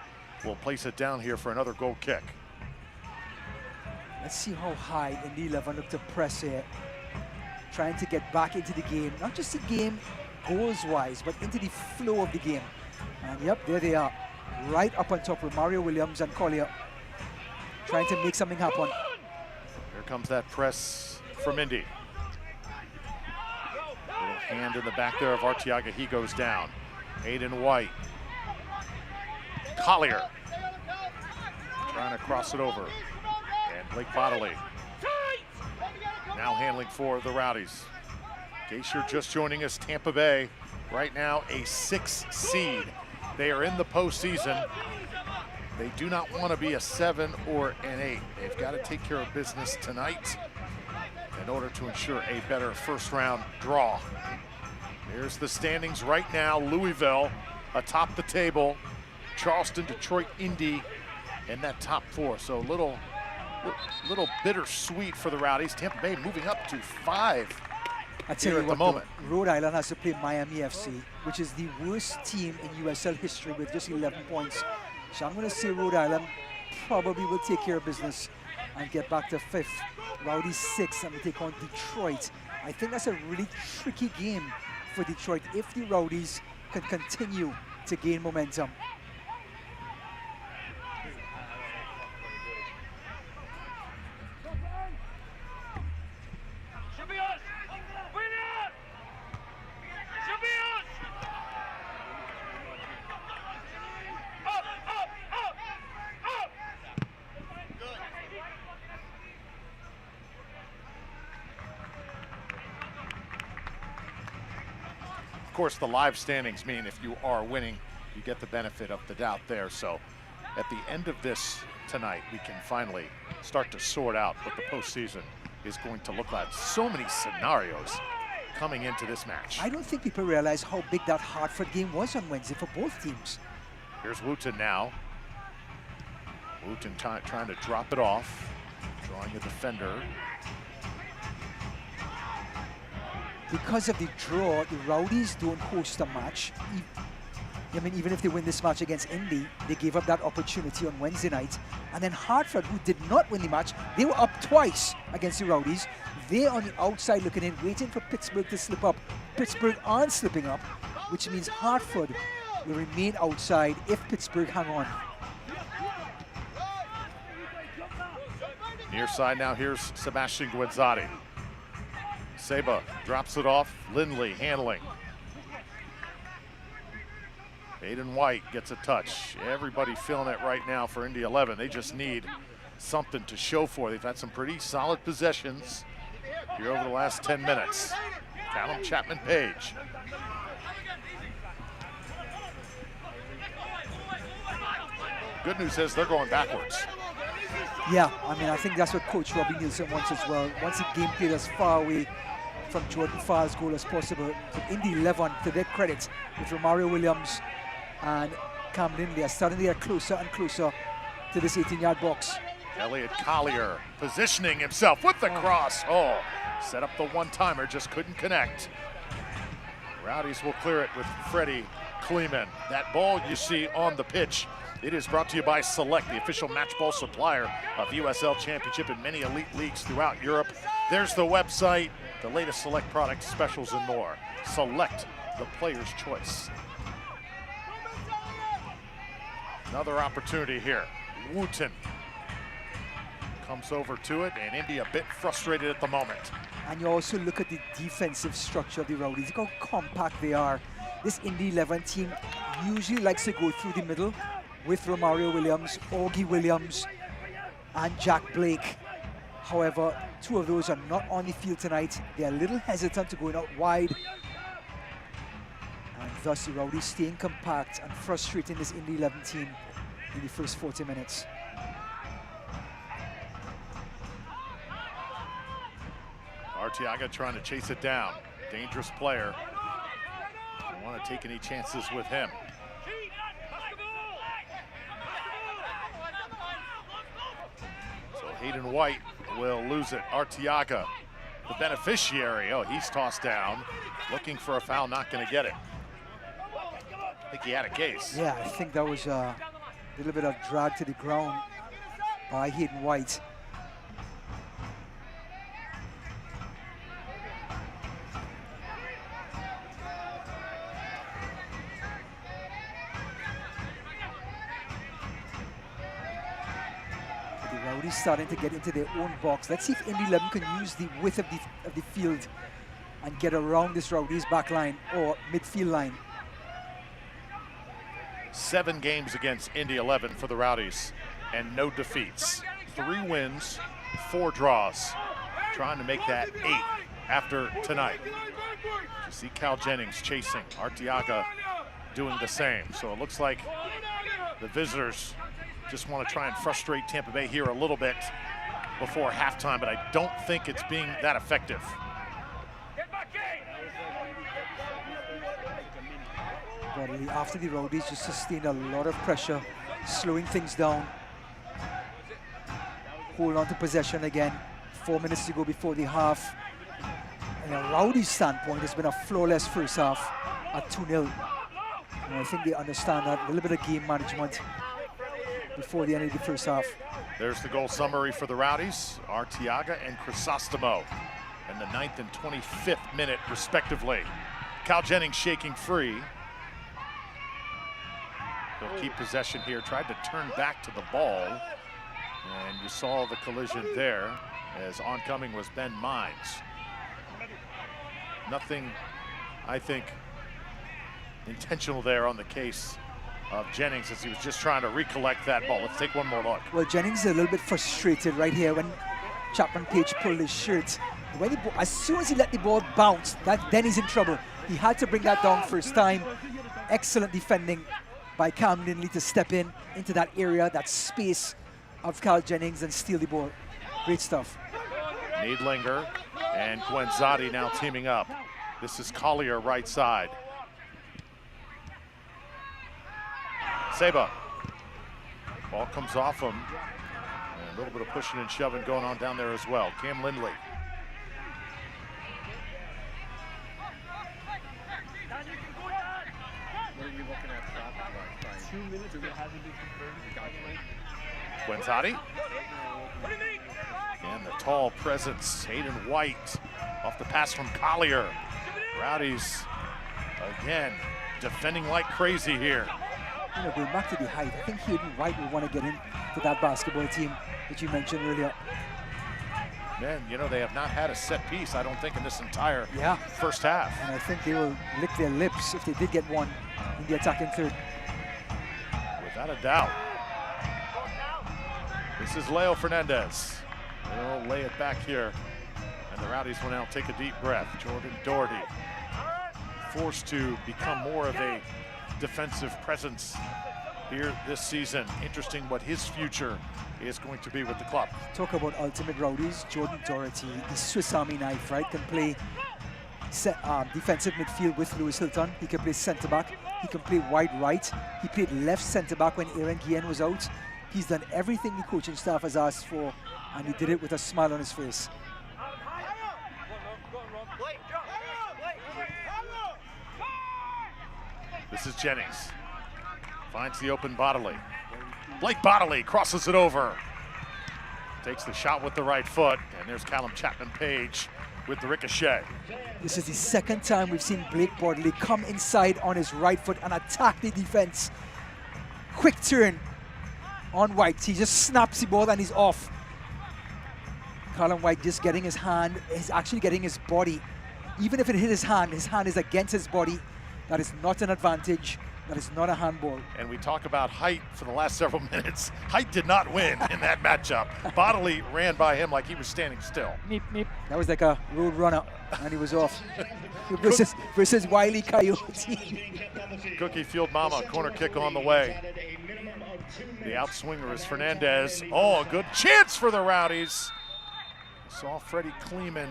will place it down here for another goal kick. Let's see how high Indy 11 look to press here. Trying to get back into the game, not just the game goals-wise, but into the flow of the game. And yep, there they are, right up on top with Mario Williams and Collier, trying to make something happen. Here comes that press from Indy. Little hand in the back there of Arteaga, he goes down. Aiden White. Collier trying to cross it over. And Blake Bonnelly now handling for the Rowdies. In case you're just joining us, Tampa Bay right now a 6th seed. They are in the postseason. They do not want to be a 7 or an 8. They've got to take care of business tonight in order to ensure a better first round draw. Here's the standings right now. Louisville atop the table. Charleston, Detroit, Indy in that top 4. So little bittersweet for the Rowdies. Tampa Bay moving up to 5 I tell here you at what, the moment. Rhode Island has to play Miami FC, which is the worst team in USL history with just 11 points. So I'm going to say Rhode Island probably will take care of business and get back to 5th. Rowdies 6th, and we take on Detroit. I think that's a really tricky game for Detroit if the Rowdies can continue to gain momentum. Of course, the live standings mean if you are winning, you get the benefit of the doubt there. So at the end of this tonight, we can finally start to sort out what the postseason is going to look like. So many scenarios coming into this match. I don't think people realize how big that Hartford game was on Wednesday for both teams. Here's Wooten now. Wooten trying to drop it off, drawing a defender. Because of the draw, the Rowdies don't host a match. I mean, even if they win this match against Indy, they gave up that opportunity on Wednesday night. And then Hartford, who did not win the match, they were up twice against the Rowdies. They're on the outside looking in, waiting for Pittsburgh to slip up. Pittsburgh aren't slipping up, which means Hartford will remain outside if Pittsburgh hang on. Near side now, here's Sebastian Guenzati. Seba drops it off. Lindley handling. Hayden White gets a touch. Everybody feeling it right now for Indy 11. They just need something to show for. They've had some pretty solid possessions here over the last 10 minutes. Callum Chapman-Page. Good news is they're going backwards. Yeah, I mean, I think that's what Coach Robbie Nielsen wants as well. Wants the game played as far away from Jordan Farr's goal as possible. But Indy 11, to their credit, with Romario Williams and Cam Lindley, are starting to get closer and closer to this 18-yard box. Elliot Collier positioning himself with the cross. Oh, set up the one-timer, just couldn't connect. Rowdies will clear it with Freddie Kleeman. That ball you see on the pitch, it is brought to you by Select, the official match ball supplier of USL Championship and many elite leagues throughout Europe. There's the website, the latest Select product specials and more. Select, the player's choice. Another opportunity here. Wooten comes over to it, and Indy a bit frustrated at the moment. And you also look at the defensive structure of the Rowdies. Look how compact they are. This Indy 11 team usually likes to go through the middle with Romario Williams, Augie Williams, and Jack Blake. However, two of those are not on the field tonight. They're a little hesitant to going out wide. And thus the Rowdies staying compact and frustrating this Indy 11 team in the first 40 minutes. Arteaga trying to chase it down. Dangerous player. Don't want to take any chances with him. So Hayden White will lose it. Arteaga, the beneficiary. Oh, he's tossed down. Looking for a foul, not going to get it. I think he had a case. Yeah, I think that was a little bit of drag to the ground by Hayden White. Rowdies starting to get into their own box. Let's see if Indy 11 can use the width of the field and get around this Rowdies back line or midfield line. 7 games against Indy 11 for the Rowdies and no defeats. 3 wins, 4 draws. Trying to make that 8 after tonight. You see Cal Jennings chasing, Arteaga doing the same. So it looks like the visitors just want to try and frustrate Tampa Bay here a little bit before halftime, but I don't think it's being that effective. But after the Rowdies just sustained a lot of pressure, slowing things down. Hold on to possession again. 4 minutes to go before the half. And a Rowdies standpoint, it's been a flawless first half at 2-0. And I think they understand that, a little bit of game management before the end of the first half. There's the goal summary for the Rowdies. Arteaga and Crisostomo in the 9th and 25th minute, respectively. Cal Jennings shaking free. He'll keep possession here, tried to turn back to the ball. And you saw the collision there as oncoming was Ben Mines. Nothing, I think, intentional there on the case of Jennings as he was just trying to recollect that ball. Let's take one more look. Well, Jennings is a little bit frustrated right here when Chapman-Page pulled his shirt. When as soon as he let the ball bounce, then he's in trouble. He had to bring that down first time. Excellent defending by Cam Lindley to step into that area, that space of Cal Jennings and steal the ball. Great stuff. Needlinger and Gwenzati now teaming up. This is Collier right side. Seba. Ball comes off him. And a little bit of pushing and shoving going on down there as well. Cam Lindley. Gwenzati. And the tall presence, Hayden White, off the pass from Collier. Rowdies, again, defending like crazy here. You know, going back to the height, I think Hayden White will want to get into that basketball team that you mentioned earlier. Man, you know, they have not had a set piece, I don't think, in this entire first half. And I think they will lick their lips if they did get one in the attacking third. Without a doubt. This is Leo Fernandez. They'll lay it back here. And the Rowdies will now take a deep breath. Jordan Doherty forced to become more of a defensive presence here this season. Interesting what his future is going to be with the club. Talk about ultimate Rowdies. Jordan Doherty, the Swiss Army knife, right? Can play defensive midfield with Lewis Hilton. He can play centre back. He can play wide right. He played left centre back when Aaron Guillen was out. He's done everything the coaching staff has asked for, and he did it with a smile on his face. This is Jennings. Finds the open Bodley. Blake Bodley crosses it over. Takes the shot with the right foot, and there's Callum Chapman-Page with the ricochet. This is the second time we've seen Blake Bodley come inside on his right foot and attack the defense. Quick turn on White. He just snaps the ball and he's off. Callum White just getting his hand, he's actually getting his body. Even if it hit his hand is against his body. That is not an advantage. That is not a handball. And we talk about height for the last several minutes. Height did not win in that matchup. Bodley ran by him like he was standing still. Meep, meep. That was like a road runner, and he was off. versus Wile E. Coyote. Cookie Field Mama, corner kick on the way. The outswinger is Fernandez. Oh, a good chance for the Rowdies. Saw Freddie Kleeman.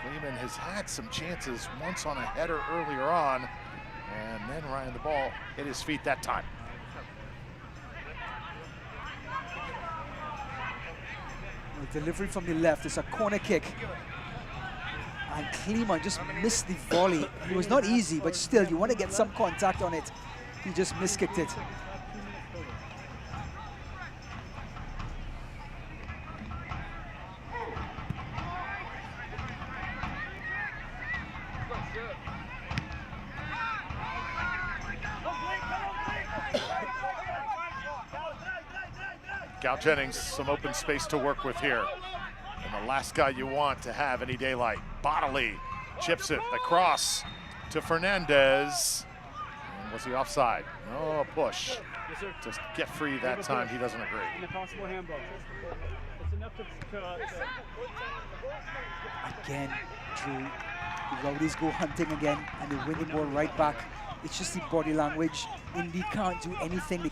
Kleeman has had some chances, once on a header earlier on, and then Ryan the ball hit his feet that time. The delivery from the left is a corner kick. And Kleeman just missed the volley. It was not easy, but still, you want to get some contact on it. He just miskicked it. Gal Jennings, some open space to work with here. And the last guy you want to have any daylight. Bodley chips it, the cross to Fernandez. And was he offside? No, a push. To get free that time, he doesn't agree. Again, Drew, the Rowdies go hunting again, and they win the ball right back. It's just the body language. Indy can't do anything. They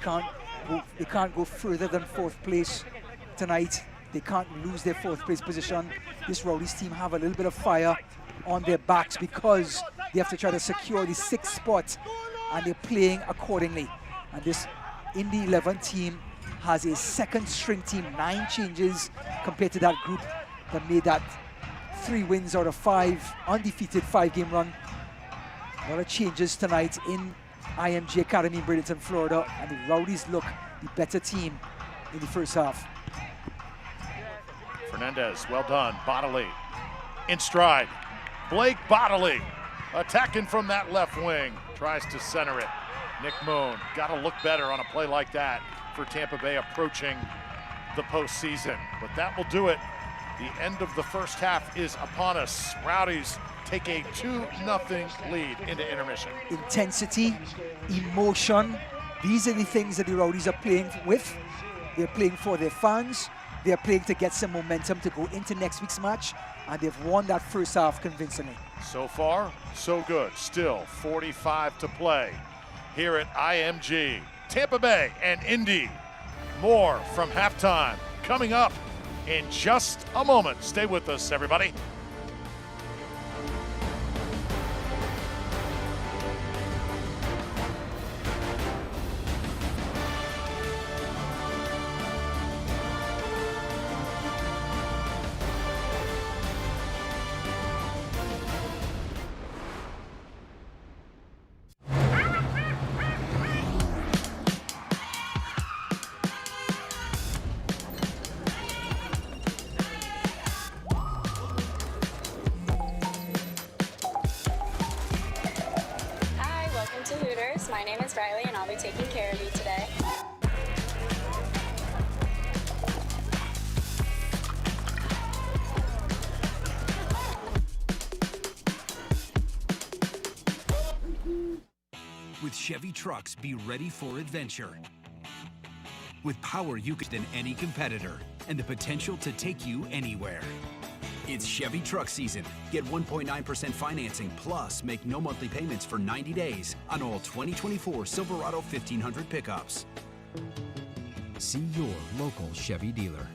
can't go further than fourth place tonight. They can't lose their fourth place position. This Rowdies team have a little bit of fire on their backs because they have to try to secure the 6th spot, and they're playing accordingly. And this Indy 11 team has a second string team, 9 changes compared to that group that made that 3 wins out of 5, undefeated 5-game run. A lot of changes tonight in IMG Academy in Bradenton, Florida, and the Rowdies look the better team in the first half. Fernandez, well done. Bodley in stride. Blake Bodley attacking from that left wing. Tries to center it. Nick Moon got to look better on a play like that for Tampa Bay approaching the postseason. But that will do it. The end of the first half is upon us. Rowdies take a 2-0 lead into intermission. Intensity, emotion, these are the things that the Rowdies are playing with. They're playing for their fans. They're playing to get some momentum to go into next week's match, and they've won that first half convincingly. So far, so good. Still 45 to play here at IMG. Tampa Bay and Indy. More from halftime coming up in just a moment. Stay with us, everybody. My name is Riley, and I'll be taking care of you today. Chevy trucks be ready for adventure. With power you can than any competitor and the potential to take you anywhere. It's Chevy truck season. Get 1.9% financing plus make no monthly payments for 90 days on all 2024 Silverado 1500 pickups. See your local Chevy dealer.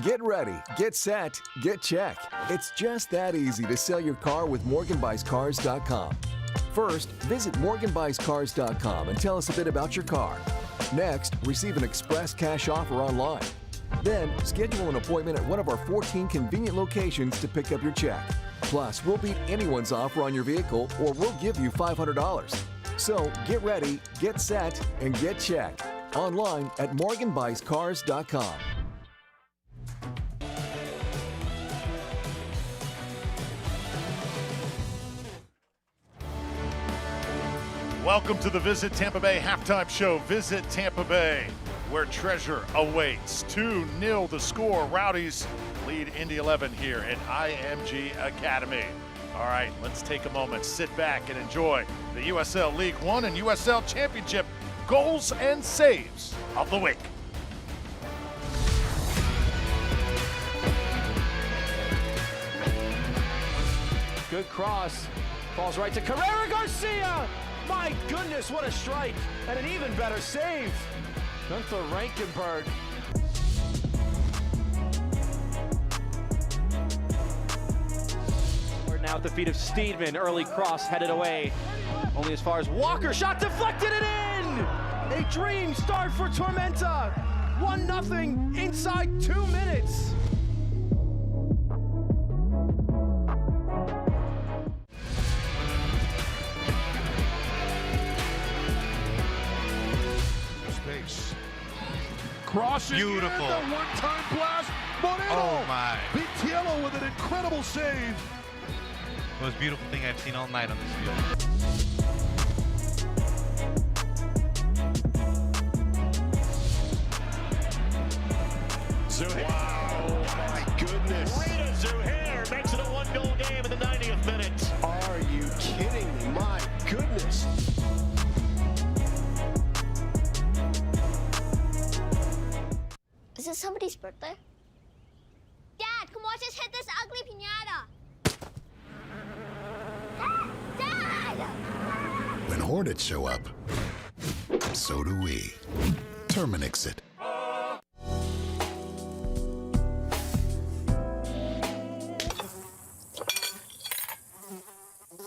Get ready, get set, get check. It's just that easy to sell your car with MorganBuysCars.com. First, visit MorganBuysCars.com and tell us a bit about your car. Next, receive an express cash offer online. Then, schedule an appointment at one of our 14 convenient locations to pick up your check. Plus, we'll beat anyone's offer on your vehicle or we'll give you $500. So, get ready, get set, and get checked. Online at MorganBuysCars.com. Welcome to the Visit Tampa Bay halftime show. Visit Tampa Bay, where treasure awaits. 2-0 the score. Rowdies lead Indy 11 here at IMG Academy. All right, let's take a moment, sit back and enjoy the USL League One and USL Championship goals and saves of the week. Good cross. Falls right to Carrera Garcia. My goodness, what a strike. And an even better save. Gunther Rankenberg. We're now at the feet of Steedman. Early cross headed away. Only as far as Walker. Shot deflected and in! A dream start for Tormenta. 1-0 inside 2 minutes. Crossing beautiful. In, the one-time blast. Moreno. Oh my. Vitiello with an incredible save. Most beautiful thing I've seen all night on this field. Zuhair. Wow, my goodness. Rita Zuhair makes it a 1-goal game in the 90th minute. Are you kidding me? My goodness. Is it somebody's birthday? Dad, come watch us hit this ugly piñata. Dad! When Hornets show up, so do we. Terminix it.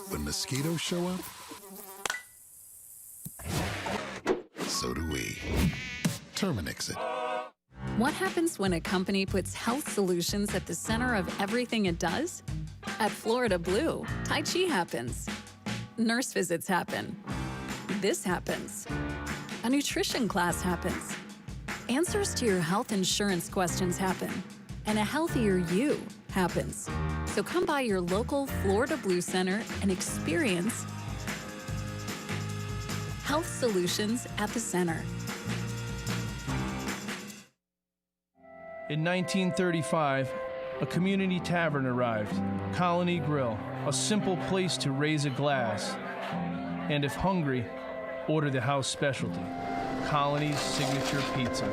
When mosquitoes show up, so do we. Terminix it. What happens when a company puts health solutions at the center of everything it does? At Florida Blue, Tai Chi happens. Nurse visits happen. This happens. A nutrition class happens. Answers to your health insurance questions happen. And a healthier you happens. So come by your local Florida Blue Center and experience health solutions at the center. In 1935, a community tavern arrived, Colony Grill, a simple place to raise a glass. And if hungry, order the house specialty, Colony's signature pizza.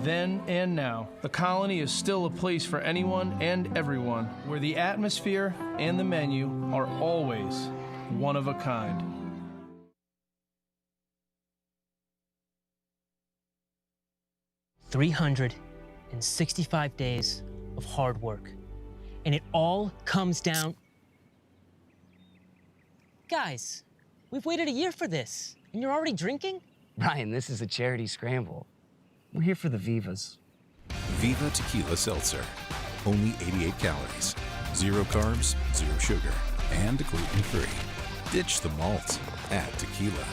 Then and now, the Colony is still a place for anyone and everyone, where the atmosphere and the menu are always one of a kind. $365 days of hard work. And it all comes down... Guys, we've waited a year for this, and you're already drinking? Ryan, this is a charity scramble. We're here for the Vivas. Viva Tequila Seltzer. Only 88 calories. 0 carbs, 0 sugar, and gluten-free. Ditch the malt. Add tequila.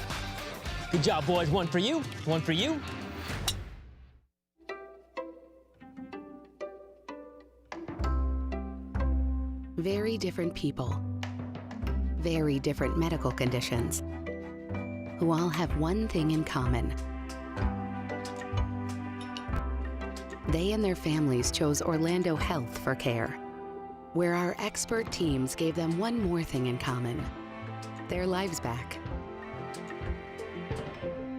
Good job, boys. One for you, one for you. Very different people, very different medical conditions, who all have one thing in common. They and their families chose Orlando Health for care, where our expert teams gave them one more thing in common: their lives back.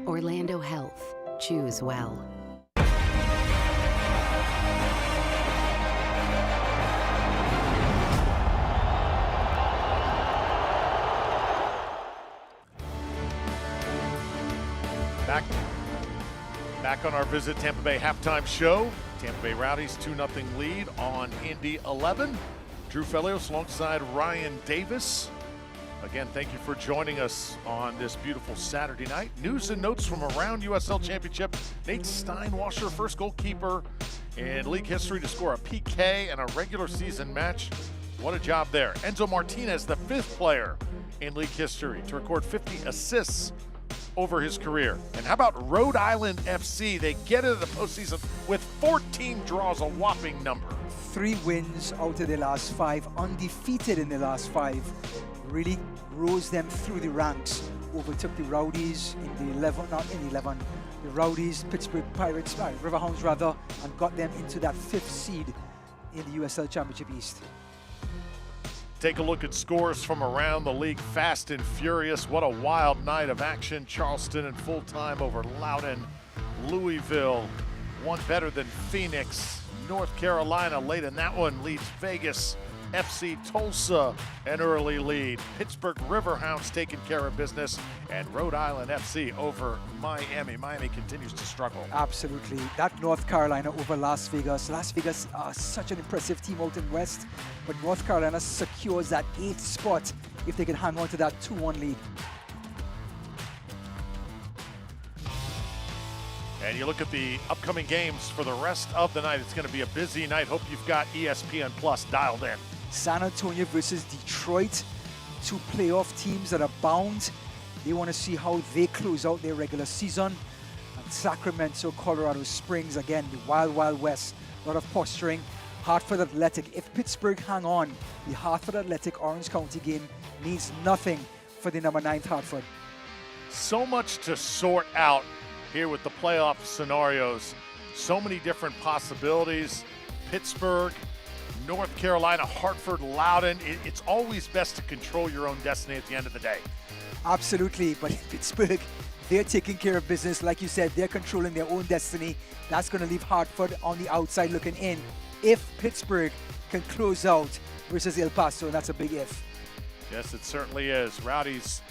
Orlando Health. Choose well. Back on our Visit Tampa Bay halftime show. Tampa Bay Rowdies 2-0 lead on Indy 11. Drew Felios alongside Ryan Davis. Again, thank you for joining us on this beautiful Saturday night. News and notes from around USL Championship. Nate Steinwasser, first goalkeeper in league history to score a PK in a regular season match. What a job there. Enzo Martinez, the 5th player in league history to record 50 assists over his career. And how about Rhode Island FC? They get into the postseason with 14 draws, a whopping number. 3 wins out of their last 5, undefeated in their last 5. Really rose them through the ranks, overtook the Rowdies in the 11, the Rowdies, Pittsburgh Pirates, Riverhounds rather, and got them into that 5th seed in the USL Championship East. Take a look at scores from around the league, fast and furious. What a wild night of action. Charleston in full time over Loudoun. Louisville, one better than Phoenix. North Carolina late in that one leads Vegas. FC Tulsa an early lead. Pittsburgh Riverhounds taking care of business, and Rhode Island FC over Miami. Miami continues to struggle. Absolutely. That North Carolina over Las Vegas. Las Vegas are such an impressive team out in West, but North Carolina secures that 8th spot if they can hang on to that 2-1 lead. And you look at the upcoming games for the rest of the night. It's going to be a busy night. Hope you've got ESPN Plus dialed in. San Antonio versus Detroit, 2 playoff teams that are bound. They want to see how they close out their regular season. And Sacramento, Colorado Springs, again, the Wild Wild West. A lot of posturing. Hartford Athletic. If Pittsburgh hang on, the Hartford Athletic Orange County game means nothing for the number 9th Hartford. So much to sort out here with the playoff scenarios. So many different possibilities. Pittsburgh, North Carolina, Hartford, Loudoun. It's always best to control your own destiny at the end of the day. Absolutely, but Pittsburgh, they're taking care of business. Like you said, they're controlling their own destiny. That's going to leave Hartford on the outside looking in. If Pittsburgh can close out versus El Paso, and that's a big if. Yes, it certainly is. Rowdies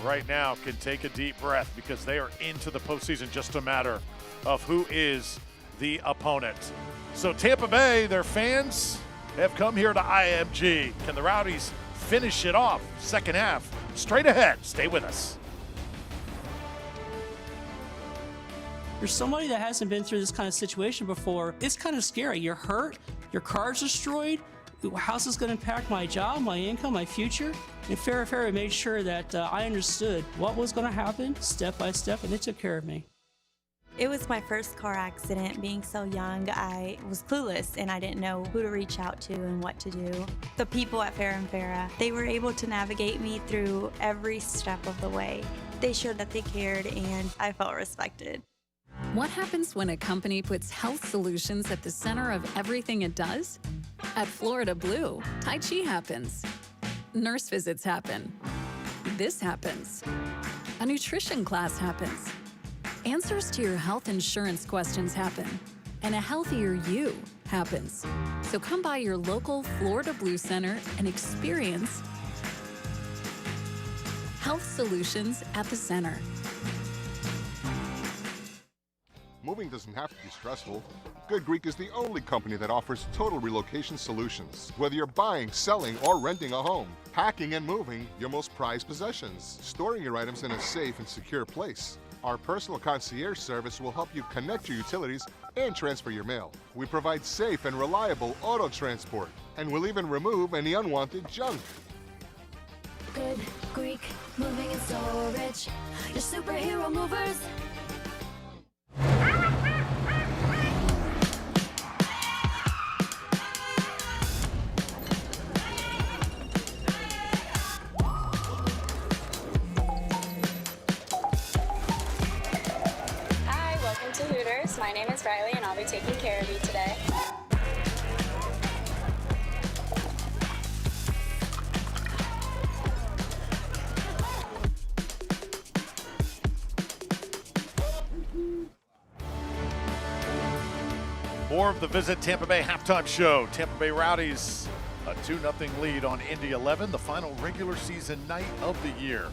right now can take a deep breath because they are into the postseason, just a matter of who is the opponent. So Tampa Bay, their fans have come here to IMG. Can the Rowdies finish it off? Second half, straight ahead. Stay with us. You're somebody that hasn't been through this kind of situation before. It's kind of scary. You're hurt, your car's destroyed. How's this going to impact my job, my income, my future? And Farrah made sure that I understood what was going to happen step by step, and they took care of me. It was my first car accident. Being so young, I was clueless and I didn't know who to reach out to and what to do. The people at Farrah, they were able to navigate me through every step of the way. They showed that they cared and I felt respected. What happens when a company puts health solutions at the center of everything it does? At Florida Blue, Tai Chi happens. Nurse visits happen. This happens. A nutrition class happens. Answers to your health insurance questions happen. And a healthier you happens. So come by your local Florida Blue Center and experience health solutions at the center. Moving doesn't have to be stressful. Good Greek is the only company that offers total relocation solutions. Whether you're buying, selling, or renting a home, packing and moving your most prized possessions, storing your items in a safe and secure place. Our personal concierge service will help you connect your utilities and transfer your mail. We provide safe and reliable auto transport, and we'll even remove any unwanted junk. Good Greek, moving and storage. Your superhero movers. My name is Riley and I'll be taking care of you today. More of the Visit Tampa Bay halftime show. Tampa Bay Rowdies, a 2-0 lead on Indy 11, the final regular season night of the year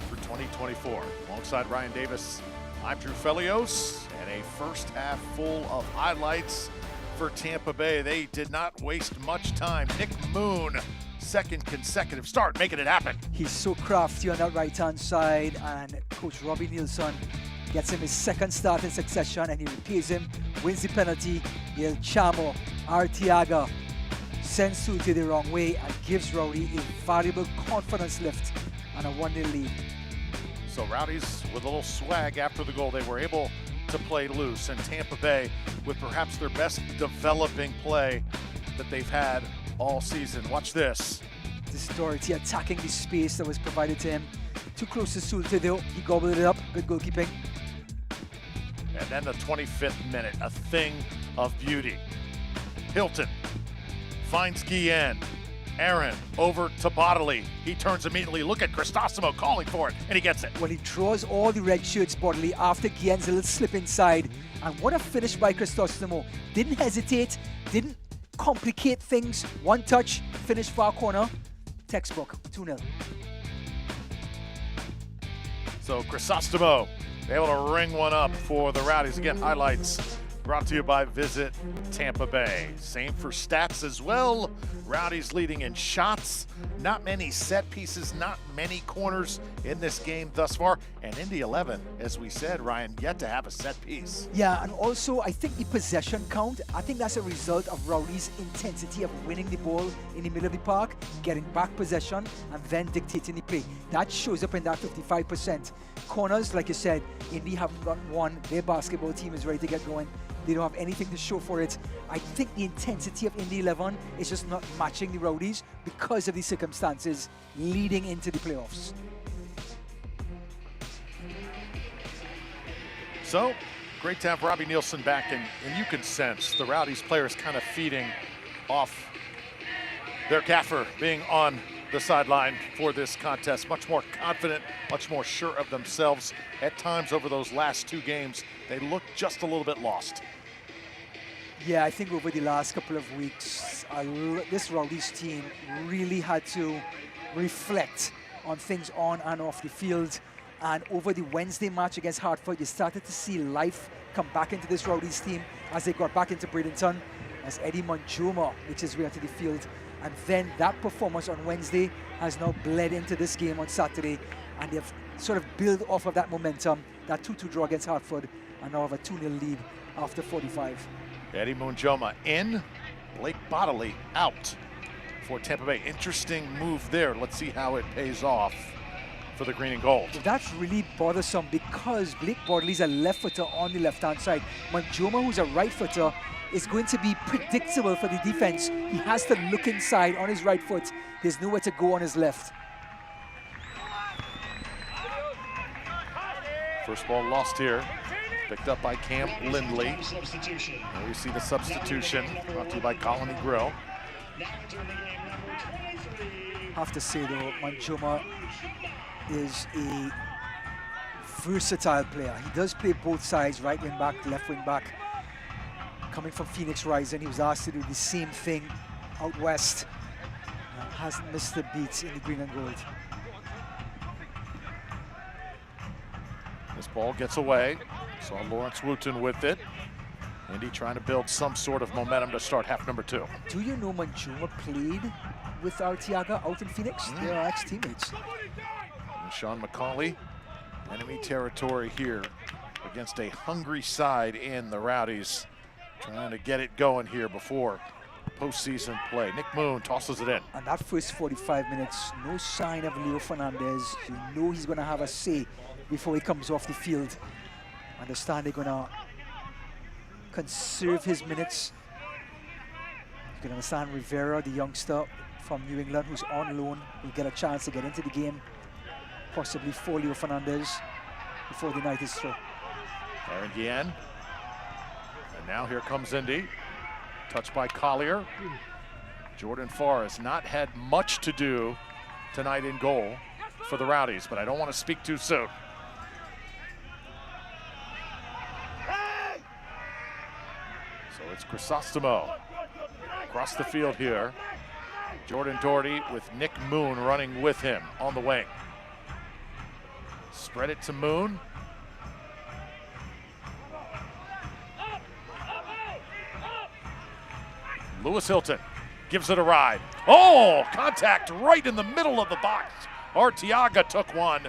for 2024. Alongside Ryan Davis, I'm Drew Felios, and a first half full of highlights for Tampa Bay. They did not waste much time. Nick Moon, second consecutive start, making it happen. He's so crafty on that right-hand side, and Coach Robbie Nielsen gets him his second start in succession, and he repays him, wins the penalty. El Chamo Arteaga sends Sulte the wrong way and gives Rowdy a valuable confidence lift and a 1-0 lead. So Rowdies with a little swag after the goal. They were able to play loose, and Tampa Bay with perhaps their best developing play that they've had all season. Watch this. This Doherty attacking the space that was provided to him. Too close to Sulte though. He gobbled it up. Good goalkeeping. And then the 25th minute, a thing of beauty. Hilton finds Guillen. Aaron over to Bodley. He turns immediately. Look at Cristosimo calling for it, and he gets it. Well, he draws all the red shirts Bodley after Guillen's little slip inside. And what a finish by Cristosimo. Didn't hesitate, didn't complicate things. One touch, finish far corner. Textbook, 2-0. So Cristosimo able to ring one up for the Rowdies. Again, highlights brought to you by Visit Tampa Bay. Same for stats as well. Rowdies leading in shots. Not many set pieces, not many corners in this game thus far. And Indy 11, as we said, Ryan, yet to have a set piece. Yeah, and also I think the possession count, I think that's a result of Rowdy's intensity of winning the ball in the middle of the park, getting back possession, and then dictating the play. That shows up in that 55%. Corners, like you said, Indy haven't got one. Their basketball team is ready to get going. They don't have anything to show for it. I think the intensity of Indy 11 is just not matching the Rowdies because of the circumstances leading into the playoffs. So, great to have Robbie Nielsen back, and you can sense the Rowdies players kind of feeding off their gaffer being on the sideline for this contest. Much more confident, much more sure of themselves. At times over those last two games, they looked just a little bit lost. Yeah, I think over the last couple of weeks, this Rowdies team really had to reflect on things on and off the field. And over the Wednesday match against Hartford, you started to see life come back into this Rowdies team as they got back into Bradenton, as Eddie Monjoma makes his way onto the field. And then that performance on Wednesday has now bled into this game on Saturday, and they've sort of built off of that momentum, that 2-2 draw against Hartford, and now have a 2-0 lead after 45. Eddie Monjoma in, Blake Bodley out for Tampa Bay. Interesting move there. Let's see how it pays off for the green and gold. That's really bothersome because Blake Bodley's a left footer on the left-hand side. Monjoma, who's a right footer, is going to be predictable for the defense. He has to look inside on his right foot. There's nowhere to go on his left. First ball lost here. Picked up by Cam Lindley. There we see the substitution brought to you by Colony Grill. Have to say though, Monjoma is a versatile player. He does play both sides, right wing back, left wing back. Coming from Phoenix Rising, he was asked to do the same thing out west. Hasn't missed the beats in the green and gold. This ball gets away. Saw Lawrence Wooten with it. Indy trying to build some sort of momentum to start half number two. Do you know Monjoma played with Arteaga out in Phoenix? They are ex-teammates. Sean McCauley, enemy territory here against a hungry side in the Rowdies. Trying to get it going here before postseason play. Nick Moon tosses it in. And that first 45 minutes, no sign of Leo Fernandez. You know he's going to have a say before he comes off the field. Understand they're going to conserve his minutes. You can understand Rivera, the youngster from New England who's on loan, will get a chance to get into the game, possibly for Leo Fernandez before the night is through. Aaron Guillen. And now here comes Indy. Touched by Collier. Jordan Farr has not had much to do tonight in goal for the Rowdies, but I don't want to speak too soon. So it's Crisostomo across the field here. Jordan Doherty with Nick Moon running with him on the wing. Spread it to Moon. Lewis Hilton gives it a ride. Oh, contact right in the middle of the box. Arteaga took one.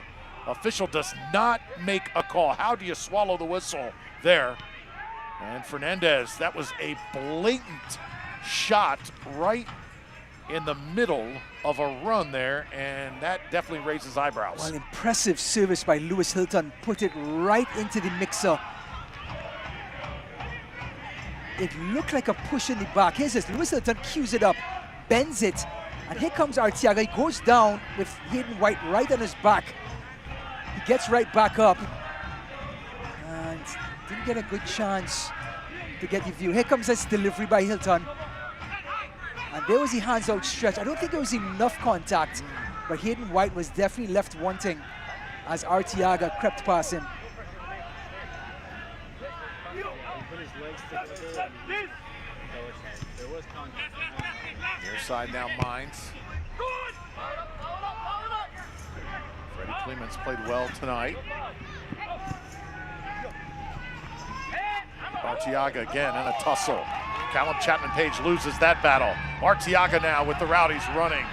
Official does not make a call. How do you swallow the whistle there? And Fernandez, that was a blatant shot right in the middle of a run there, and that definitely raises eyebrows. Well, impressive service by Lewis Hilton. Put it right into the mixer. It looked like a push in the back. Here's this, Lewis Hilton cues it up, bends it, and here comes Arteaga. He goes down with Hayden White right on his back. He gets right back up and didn't get a good chance to get the view. Here comes this delivery by Hilton. And there was the hands outstretched. I don't think there was enough contact, but Hayden White was definitely left wanting as Arteaga crept past him. Near side now, Mines. Freddie Clemens played well tonight. Arteaga again in a tussle. Callum Chapman-Page loses that battle. Arteaga now with the Rowdies running.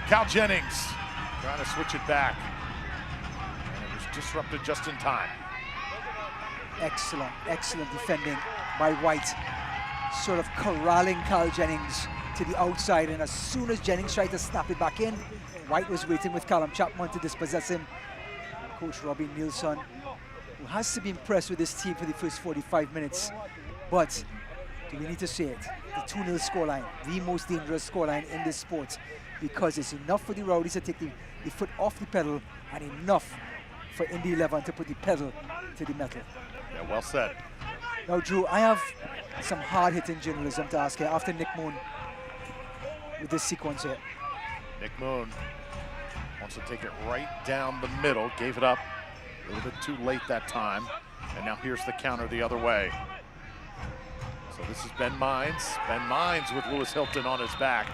Cal Jennings trying to switch it back. And it was disrupted just in time. Excellent, excellent defending by White. Sort of corralling Cal Jennings to the outside, and as soon as Jennings tried to snap it back in, White was waiting with Callum Chapman to dispossess him. Coach Robbie Nielsen, who has to be impressed with this team for the first 45 minutes. But do we need to say it? The 2-0 scoreline, the most dangerous scoreline in this sport, because it's enough for the Rowdies to take the foot off the pedal and enough for Indy 11 to put the pedal to the metal. Yeah, well said. Now, Drew, I have some hard-hitting journalism to ask here after Nick Moon with this sequence here. Nick Moon wants to take it right down the middle, gave it up a little bit too late that time, and now here's the counter the other way. So this is Ben Mines. Ben Mines with Lewis Hilton on his back,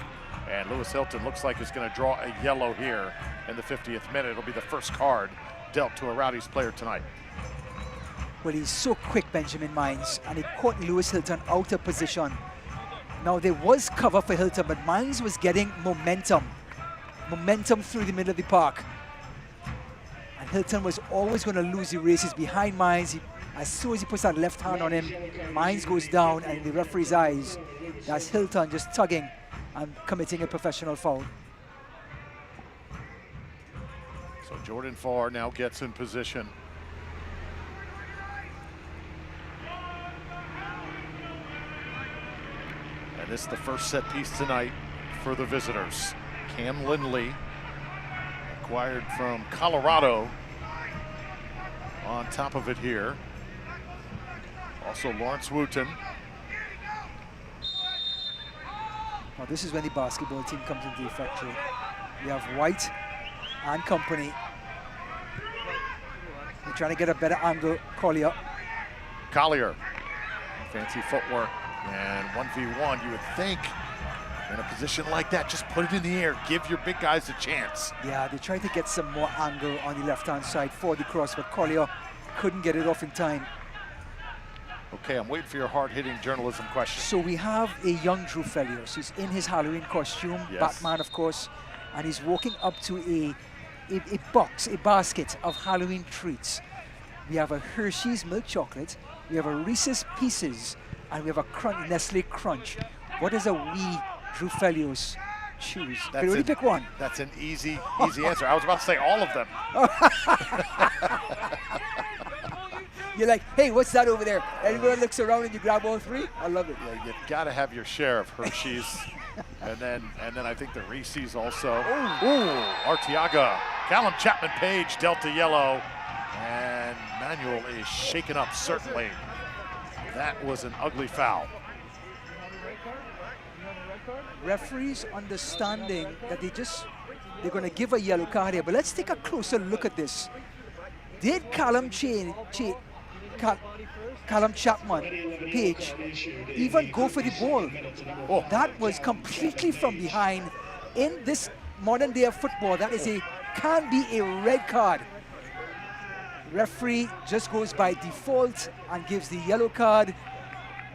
and Lewis Hilton looks like he's going to draw a yellow here in the 50th minute. It'll be the first card dealt to a Rowdies player tonight. Well, he's so quick, Benjamin Mines, and he caught Lewis Hilton out of position. Now, there was cover for Hilton, but Mines was getting momentum through the middle of the park. And Hilton was always going to lose the races behind Mines. As soon as he puts that left hand on him, Mines goes down, and in the referee's eyes, that's Hilton just tugging and committing a professional foul. So Jordan Farr now gets in position. And this is the first set piece tonight for the visitors. Cam Lindley, acquired from Colorado, on top of it here. Also Lawrence Wooten. Now this is when the basketball team comes into effect. We have White and company. They're trying to get a better angle. Collier. Fancy footwork. And 1v1, you would think in a position like that, just put it in the air, give your big guys a chance. Yeah, they tried to get some more angle on the left-hand side for the cross, but Collier couldn't get it off in time. Okay, I'm waiting for your hard-hitting journalism question. So we have a young Drew Felios. He's in his Halloween costume, yes. Batman, of course, and he's walking up to a basket of Halloween treats. We have a Hershey's milk chocolate, we have a Reese's Pieces, and we have a Nestle Crunch. What does a wee Drew Felios choose? Can only pick one. That's an easy answer. I was about to say all of them. You're like, hey, what's that over there? Everyone looks around and you grab all three? I love it. Yeah, you've got to have your share of Hershey's. and then I think the Reese's also. Ooh, Arteaga. Callum Chapman-Page dealt a yellow. And Manuel is shaken up, certainly. That was an ugly foul. Referees understanding that they're going to give a yellow card here, but let's take a closer look at this. Did Callum Callum Chapman, Page, even go for the ball. Oh, that was completely from behind. In this modern day of football, that can be a red card. Referee just goes by default and gives the yellow card.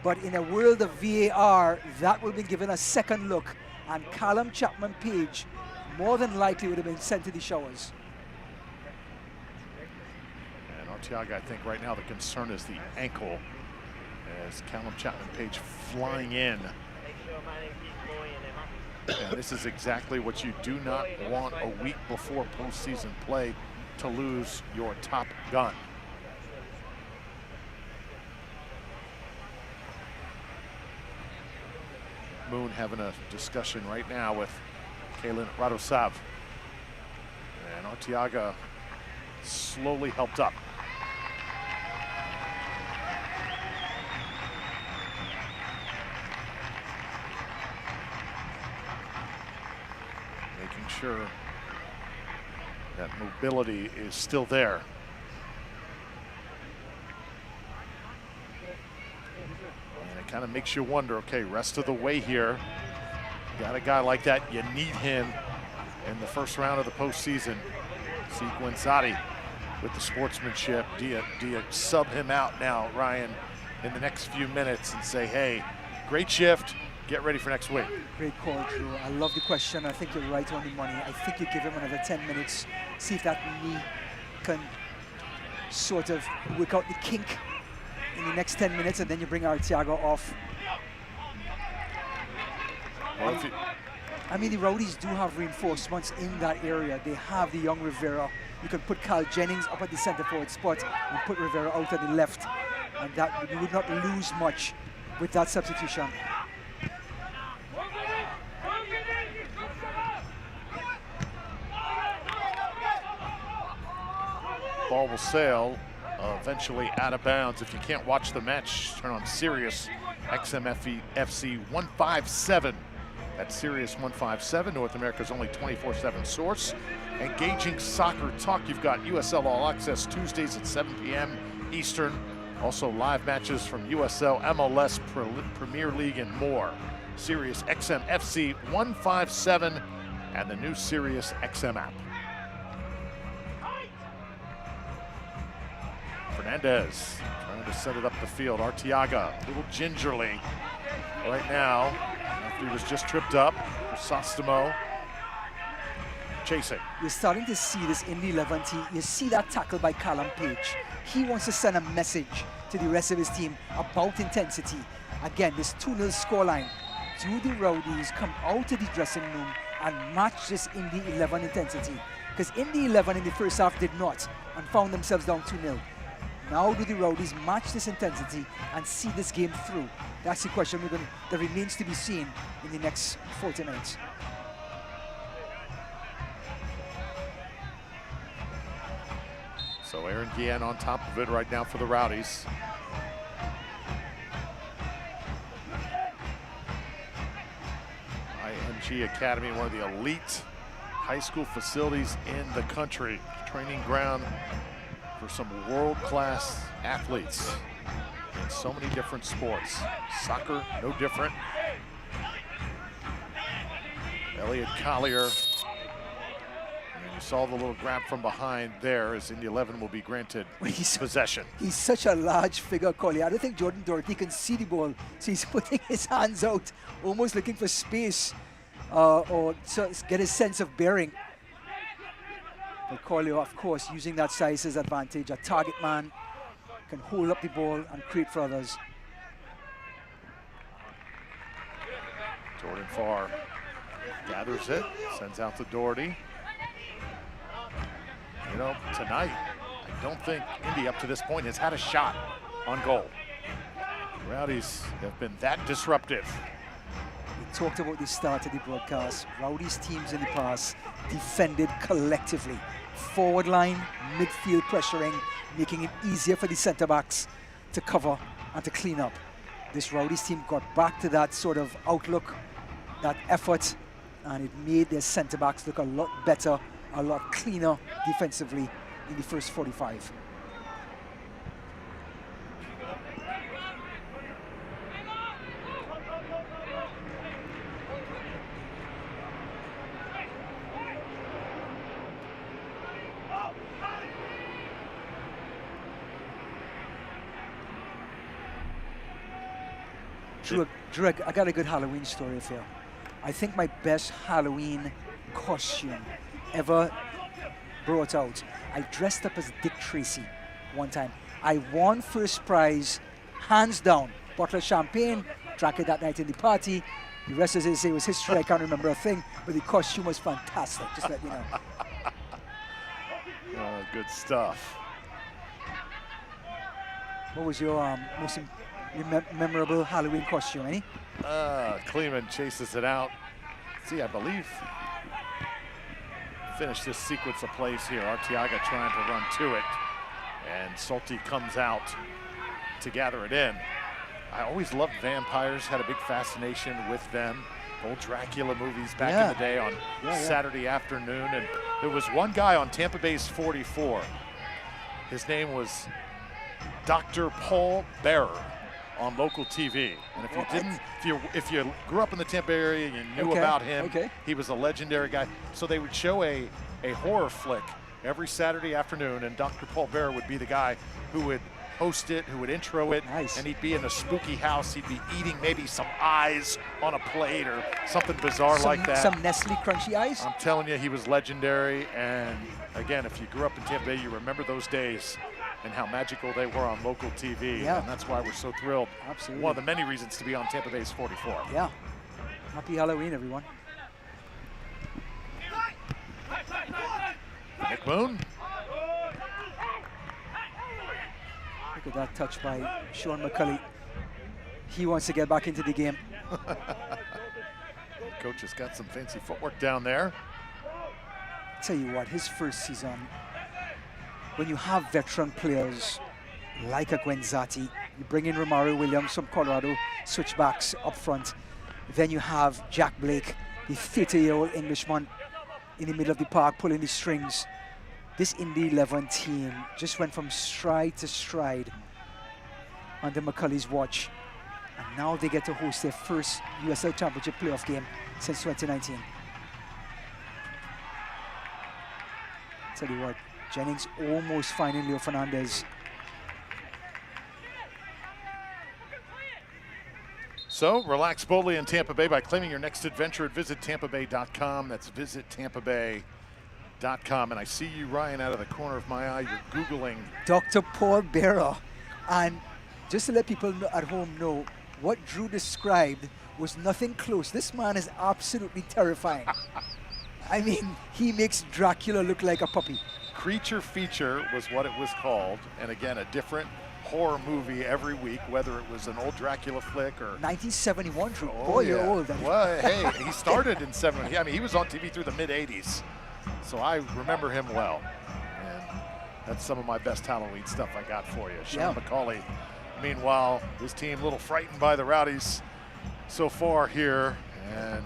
But in a world of VAR, that would be given a second look. And Callum Chapman Page more than likely would have been sent to the showers. And Arteaga, I think right now the concern is the ankle, as Callum Chapman Page flying in. And this is exactly what you do not want a week before postseason play, to lose your top gun. Moon having a discussion right now with Kalen Radosav. And Arteaga slowly helped up. Making sure that mobility is still there. And it kind of makes you wonder, okay, rest of the way here, got a guy like that, you need him in the first round of the postseason. Guenzati with the sportsmanship. Do you sub him out now, Ryan, in the next few minutes and say, hey, great shift, get ready for next week? Great call, Drew. I love the question. I think you're right on the money. I think you give him another 10 minutes, see if that knee can sort of work out the kink in the next 10 minutes, and then you bring Arteaga off. Well, I mean, the Rowdies do have reinforcements in that area. They have the young Rivera. You can put Carl Jennings up at the center forward spot and put Rivera out on the left, and that you would not lose much with that substitution. Ball will sail eventually out of bounds. If you can't watch the match, turn on Sirius XM-FC 157. That's Sirius 157, North America's only 24/7 source. Engaging soccer talk. You've got USL All Access Tuesdays at 7 p.m. Eastern. Also live matches from USL, MLS, Premier League, and more. Sirius XM-FC 157 and the new Sirius XM app. Fernandez trying to set it up the field. Arteaga a little gingerly right now after he was just tripped up. Chrysostamo chasing. You're starting to see this Indy 11 team. You see that tackle by Callum Page. He wants to send a message to the rest of his team about intensity. Again, this 2-0 scoreline. Do the Rowdies come out of the dressing room and match this Indy 11 intensity? Because Indy 11 in the first half did not and found themselves down 2-0. Now do the Rowdies match this intensity and see this game through? That's the question that remains to be seen in the next 40 minutes. So Aaron Guillen on top of it right now for the Rowdies. USL Academy, one of the elite high school facilities in the country. Training ground for some world-class athletes in so many different sports. Soccer, no different. Elliot Collier. And you saw the little grab from behind there as Indy 11 will be granted possession. He's such a large figure, Collier. I don't think Jordan Doherty can see the ball, so he's putting his hands out, almost looking for space or to get a sense of bearing. But Collier, of course, using that size as advantage. A target man can hold up the ball and create for others. Jordan Farr gathers it, sends out to Doherty. You know, tonight, I don't think Indy up to this point has had a shot on goal. The Rowdies have been that disruptive. We talked about the start of the broadcast. Rowdies teams in the past defended collectively. Forward line, midfield pressuring, making it easier for the center backs to cover and to clean up. This Rowdies team got back to that sort of outlook, that effort, and it made their center backs look a lot better, a lot cleaner defensively in the first 45. Drew, I got a good Halloween story for you. I think my best Halloween costume ever brought out. I dressed up as Dick Tracy one time. I won first prize, hands down. Bottle of champagne, drank it that night in the party. The rest, as they say, was history. I can't remember a thing, but the costume was fantastic, just to let you know. Oh, good stuff. What was your most memorable Halloween costume, any? Kleeman chases it out. See, I believe finish this sequence of plays here. Arteaga trying to run to it, and Solti comes out to gather it in. I always loved vampires, had a big fascination with them. Old Dracula movies back in the day on Saturday afternoon. And there was one guy on Tampa Bay's 44. His name was Dr. Paul Bearer on local TV. And if you didn't, if you grew up in the Tampa area and you knew about him, he was a legendary guy. So they would show a horror flick every Saturday afternoon, and Dr. Paul Bearer would be the guy who would host it, who would intro it, and he'd be in a spooky house. He'd be eating maybe some eyes on a plate or something bizarre like that. Some Nestle crunchy eyes? I'm telling you, he was legendary. And again, if you grew up in Tampa Bay, you remember those days and how magical they were on local TV. Yeah. And that's why we're so thrilled. Absolutely. One of the many reasons to be on Tampa Bay's 44. Yeah. Happy Halloween, everyone. Nick Moon. Look at that touch by Sean McCulley. He wants to get back into the game. Coach has got some fancy footwork down there. Tell you what, his first season, when you have veteran players like a Gwenzati, you bring in Romario Williams from Colorado, switchbacks up front. Then you have Jack Blake, the 30-year-old Englishman in the middle of the park pulling the strings. This Indy 11 team just went from stride to stride under McCulley's watch. And now they get to host their first USL Championship playoff game since 2019. Tell you what, Jennings almost finding Leo Fernandez. So relax boldly in Tampa Bay by claiming your next adventure at visitTampaBay.com. That's visitTampaBay.com. And I see you, Ryan, out of the corner of my eye. You're Googling Dr. Paul Bearer. And just to let people at home know, what Drew described was nothing close. This man is absolutely terrifying. I mean, he makes Dracula look like a puppy. Creature Feature was what it was called. And again, a different horror movie every week, whether it was an old Dracula flick or 1971, Drew. Boy, you're old. Well, hey, he started in 70. I mean, he was on TV through the mid-'80s, so I remember him well. And that's some of my best Halloween stuff I got for you. Sean McCauley. Meanwhile, his team a little frightened by the Rowdies so far here. And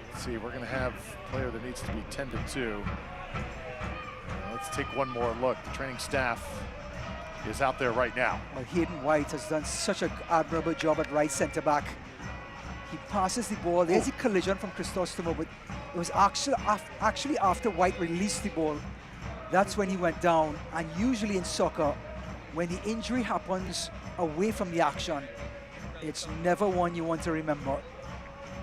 let's see, we're going to have a player that needs to be tended to. Let's take one more look. The training staff is out there right now. Well, Hayden White has done such an admirable job at right center back. He passes the ball. There's a collision from Cristostomo, but it was actually after White released the ball. That's when he went down. And usually in soccer, when the injury happens away from the action, it's never one you want to remember.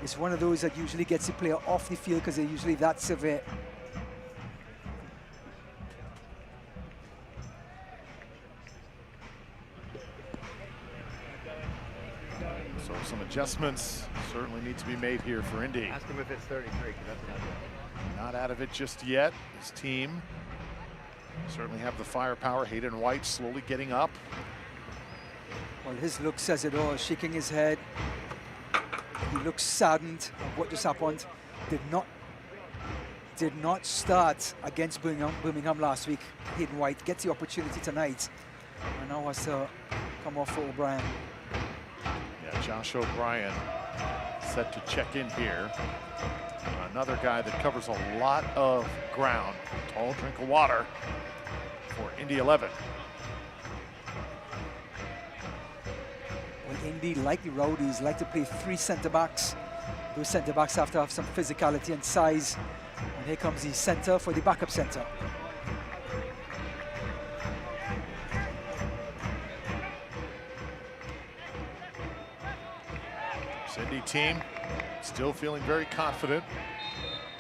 It's one of those that usually gets the player off the field because they're usually that severe. So some adjustments certainly need to be made here for Indy. Ask him if it's 33, because that's not out of it just yet. His team certainly have the firepower. Hayden White slowly getting up. Well, his look says it all, shaking his head. He looks saddened of what just happened. Did not start against Birmingham last week. Hayden White gets the opportunity tonight, and now has to come off for O'Brien. Yeah, Josh O'Brien set to check in here. Another guy that covers a lot of ground. Tall drink of water for Indy 11. Well, Indy, like the Rowdies, like to play three center-backs. Those center-backs have to have some physicality and size. And here comes the center for the backup center. Indy team still feeling very confident.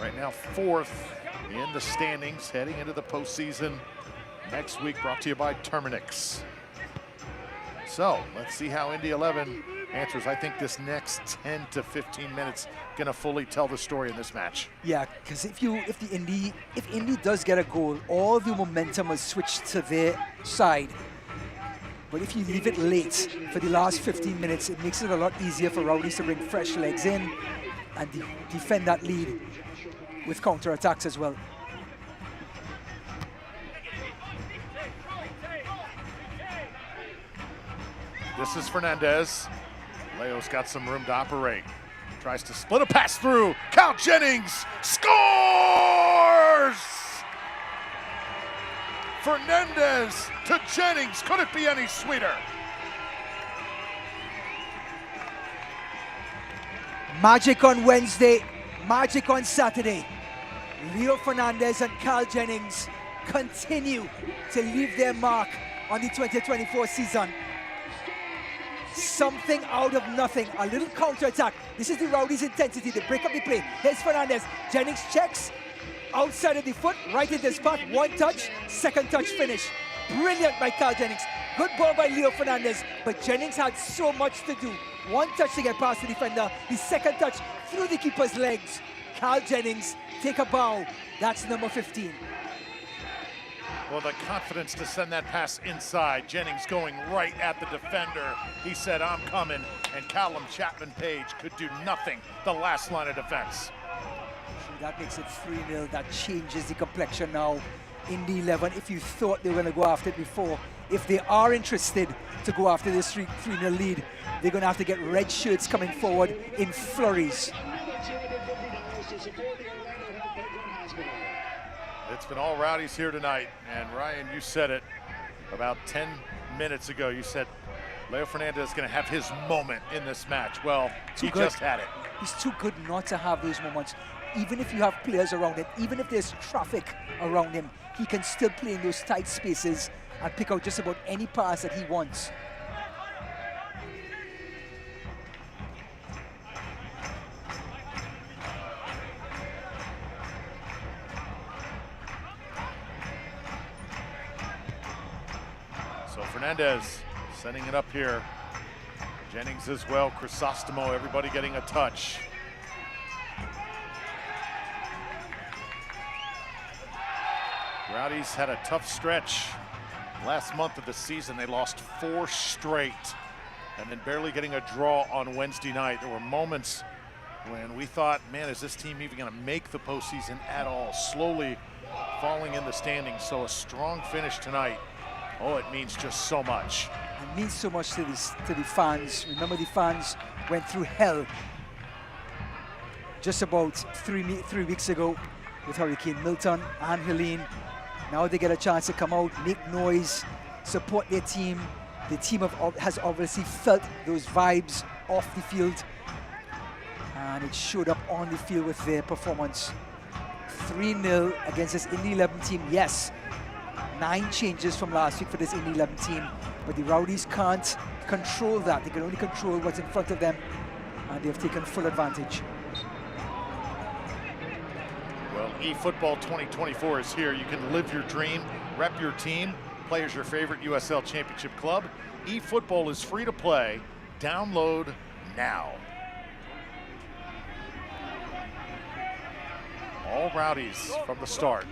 Right now, 4th in the standings, heading into the postseason next week, brought to you by Terminix. So let's see how Indy 11 answers. I think this next 10 to 15 minutes gonna fully tell the story in this match. Yeah, because if Indy does get a goal, all the momentum will switch to their side. But if you leave it late for the last 15 minutes, it makes it a lot easier for Rowdies to bring fresh legs in and defend that lead with counter-attacks as well. This is Fernandez. Leo's got some room to operate. Tries to split a pass through. Cal Jennings scores! Fernandez to Jennings. Could it be any sweeter? Magic on Wednesday, magic on Saturday. Leo Fernandez and Cal Jennings continue to leave their mark on the 2024 season. Something out of nothing, a little counter-attack. This is the Rowdies' intensity. They break up the play. Here's Fernandez. Jennings checks outside of the foot, right in the spot. 1 touch, 2nd touch finish. Brilliant by Cal Jennings. Good ball by Leo Fernandez, but Jennings had so much to do. 1 touch to get past the defender. The 2nd touch through the keeper's legs. Cal Jennings, take a bow. That's number 15. Well, the confidence to send that pass inside. Jennings going right at the defender. He said, I'm coming, and Callum Chapman-Page could do nothing the last line of defense. That makes it 3-0. That changes the complexion now in the 11. If you thought they were going to go after it before, if they are interested to go after this 3-0 lead, they're going to have to get red shirts coming forward in flurries. It's been all Rowdies here tonight, and Ryan, you said it about 10 minutes ago. You said Leo Fernandez is going to have his moment in this match. Well, he just had it. He's too good not to have those moments. Even if you have players around him, even if there's traffic around him, he can still play in those tight spaces and pick out just about any pass that he wants. So Fernandez sending it up here. Jennings as well, Crisostomo, everybody getting a touch. Rowdies had a tough stretch. Last month of the season, they lost 4 straight and then barely getting a draw on Wednesday night. There were moments when we thought, man, is this team even going to make the postseason at all? Slowly falling in the standings. So a strong finish tonight. Oh, it means just so much. It means so much to the fans. Remember, the fans went through hell just about 3 weeks ago with Hurricane Milton and Helene. Now they get a chance to come out, make noise, support their team. The team has obviously felt those vibes off the field, and it showed up on the field with their performance. 3-0 against this Indy 11 team. Yes, 9 changes from last week for this Indy 11 team, but the Rowdies can't control that. They can only control what's in front of them, and they've taken full advantage. Well, eFootball 2024 is here. You can live your dream, rep your team, play as your favorite USL Championship club. eFootball is free to play. Download now. All Rowdies from the start.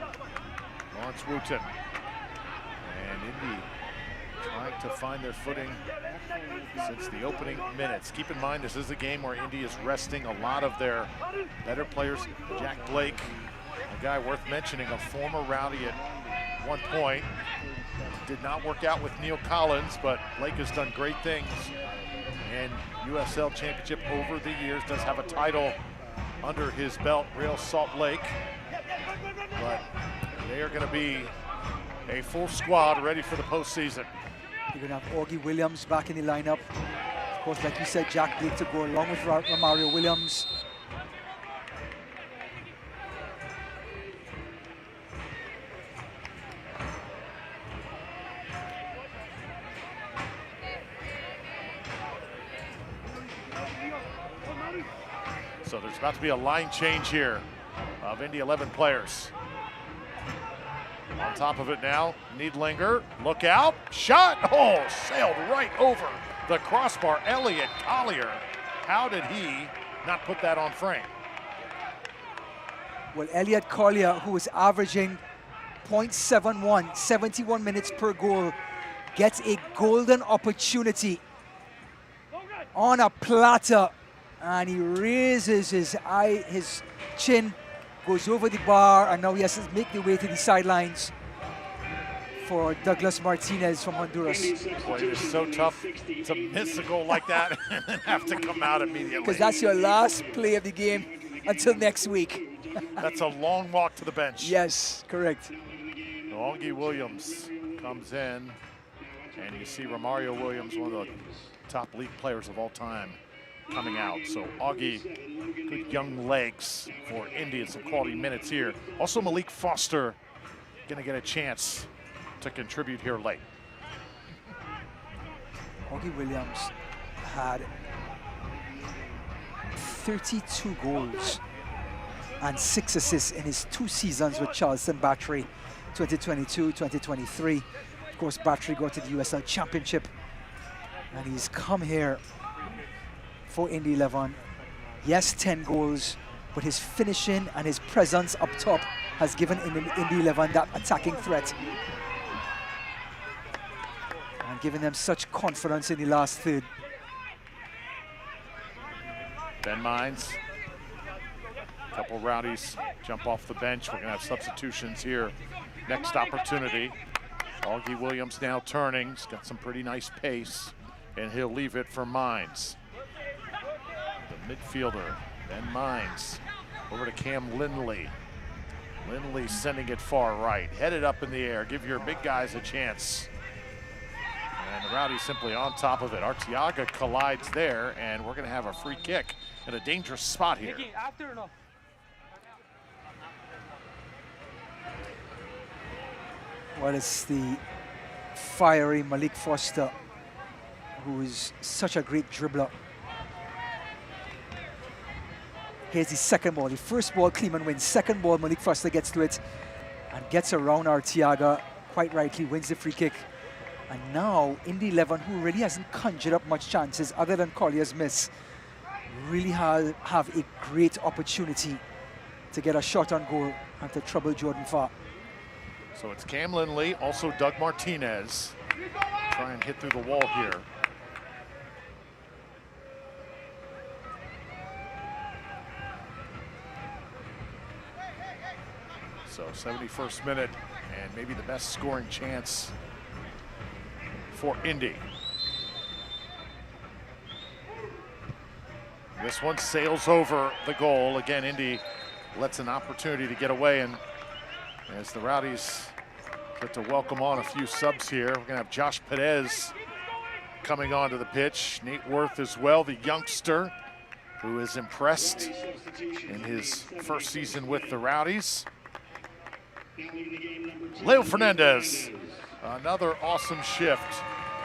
Lawrence Wooten and Indy trying to find their footing since the opening minutes. Keep in mind, this is a game where Indy is resting a lot of their better players. Jack Blake, a guy worth mentioning, a former Rowdy at one point. Did not work out with Neil Collins, but Blake has done great things in USL Championship over the years. Does have a title under his belt, Real Salt Lake. But they are going to be a full squad ready for the postseason. You're going to have Augie Williams back in the lineup. Of course, like you said, Jack Blake to go along with Romario Williams. So there's about to be a line change here of Indy 11 players. On top of it now, Needlinger, look out, shot, oh, sailed right over the crossbar. Elliot Collier, how did he not put that on frame? Well, Elliot Collier, who is averaging .71, 71 minutes per goal, gets a golden opportunity on a platter, and he raises his chin, goes over the bar, and now he has to make the way to the sidelines for Douglas Martinez from Honduras. Boy, it is so tough to miss a goal like that and have to come out immediately. Because that's your last play of the game until next week. That's a long walk to the bench. Yes, correct. Augie Williams comes in, and you see Romario Williams, one of the top league players of all time, coming out. So Augie, good young legs for Indy and some quality minutes here. Also Malik Foster gonna get a chance to contribute here late. Augie Williams had 32 goals and 6 assists in his 2 seasons with Charleston Battery, 2022, 2023. Of course, Battery got to the USL Championship, and he's come here for Indy 11. Yes, 10 goals, but his finishing and his presence up top has given Indy 11 that attacking threat and given them such confidence in the last third. Ben Mines, a couple Rowdies jump off the bench. We're gonna have substitutions here. Next opportunity. Augie Williams now turning. He's got some pretty nice pace, and he'll leave it for Mines. The midfielder, Ben Mines, over to Cam Lindley. Lindley sending it far right, headed up in the air. Give your big guys a chance. And the Rowdies simply on top of it. Arteaga collides there, and we're gonna have a free kick in a dangerous spot here. Well, it's the fiery Malik Foster, who is such a great dribbler. Here's the second ball. The first ball, Kleeman wins. Second ball, Malik Foster gets to it and gets around Arteaga, quite rightly, wins the free kick. And now, Indy 11, who really hasn't conjured up much chances other than Collier's miss, really have a great opportunity to get a shot on goal and to trouble Jordan Farr. So it's Cam Lindley, also Doug Martinez. Try and hit through the wall here. So 71st minute, and maybe the best scoring chance for Indy. This one sails over the goal. Again, Indy lets an opportunity to get away, and as the Rowdies get to welcome on a few subs here, we're gonna have Josh Perez coming onto the pitch. Nate Worth as well, the youngster who is impressed in his first season with the Rowdies. Leo Fernandez, another awesome shift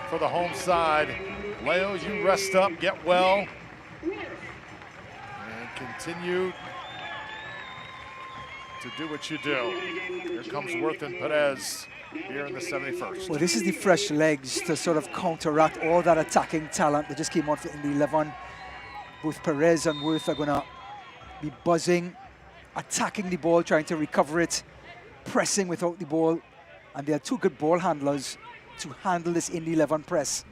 for the home side. Leo, you rest up, get well, and continue to do what you do. Here comes Worth and Perez here in the 71st. Well, this is the fresh legs to sort of counteract all that attacking talent that just came on for Indy 11. Both Perez and Worth are gonna be buzzing, attacking the ball, trying to recover it, pressing without the ball, and they are two good ball handlers to handle this Indy 11 press.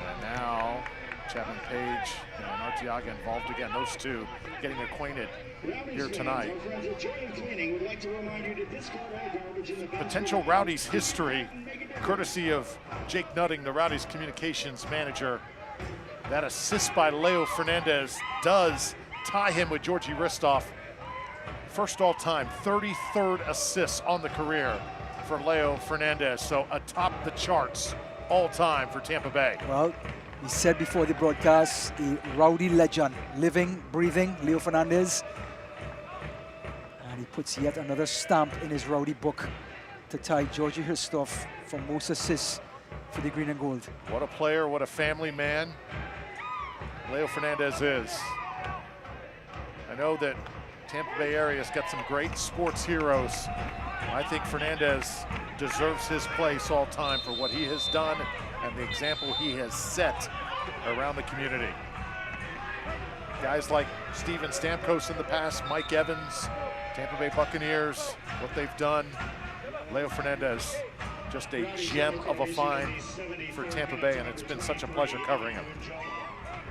And now Chapman Page and Arteaga involved again. Those two getting acquainted here tonight. Potential Rowdies history, courtesy of Jake Nutting, the Rowdies communications manager. That assist by Leo Fernandez does tie him with Georgi Ristoff. First all-time, 33rd assist on the career for Leo Fernandez. So atop the charts all-time for Tampa Bay. Well, he said before the broadcast, a Rowdy legend, living, breathing, Leo Fernandez. And he puts yet another stamp in his Rowdy book to tie Georgie Christoph for most assists for the green and gold. What a player, what a family man Leo Fernandez is. I know that Tampa Bay area's got some great sports heroes. I think Fernandez deserves his place all time for what he has done and the example he has set around the community. Guys like Steven Stamkos in the past, Mike Evans, Tampa Bay Buccaneers, what they've done. Leo Fernandez, just a gem of a find for Tampa Bay, and it's been such a pleasure covering him.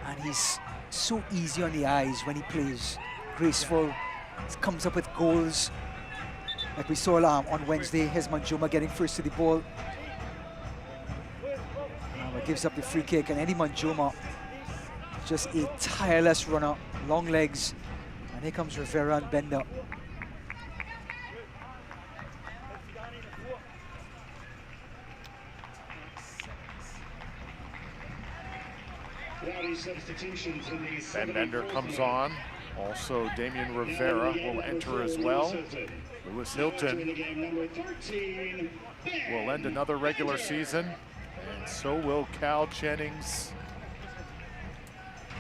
And he's so easy on the eyes when he plays. Graceful, comes up with goals. Like we saw on Wednesday, Hesman Joma getting first to the ball. Gives up the free kick, and Eddie Manjoma, just a tireless runner, long legs. And here comes Rivera and Bender. Ben Bender comes on. Also, Damian Rivera will enter as well. Lewis Hilton will end another regular season, and so will Cal Jennings.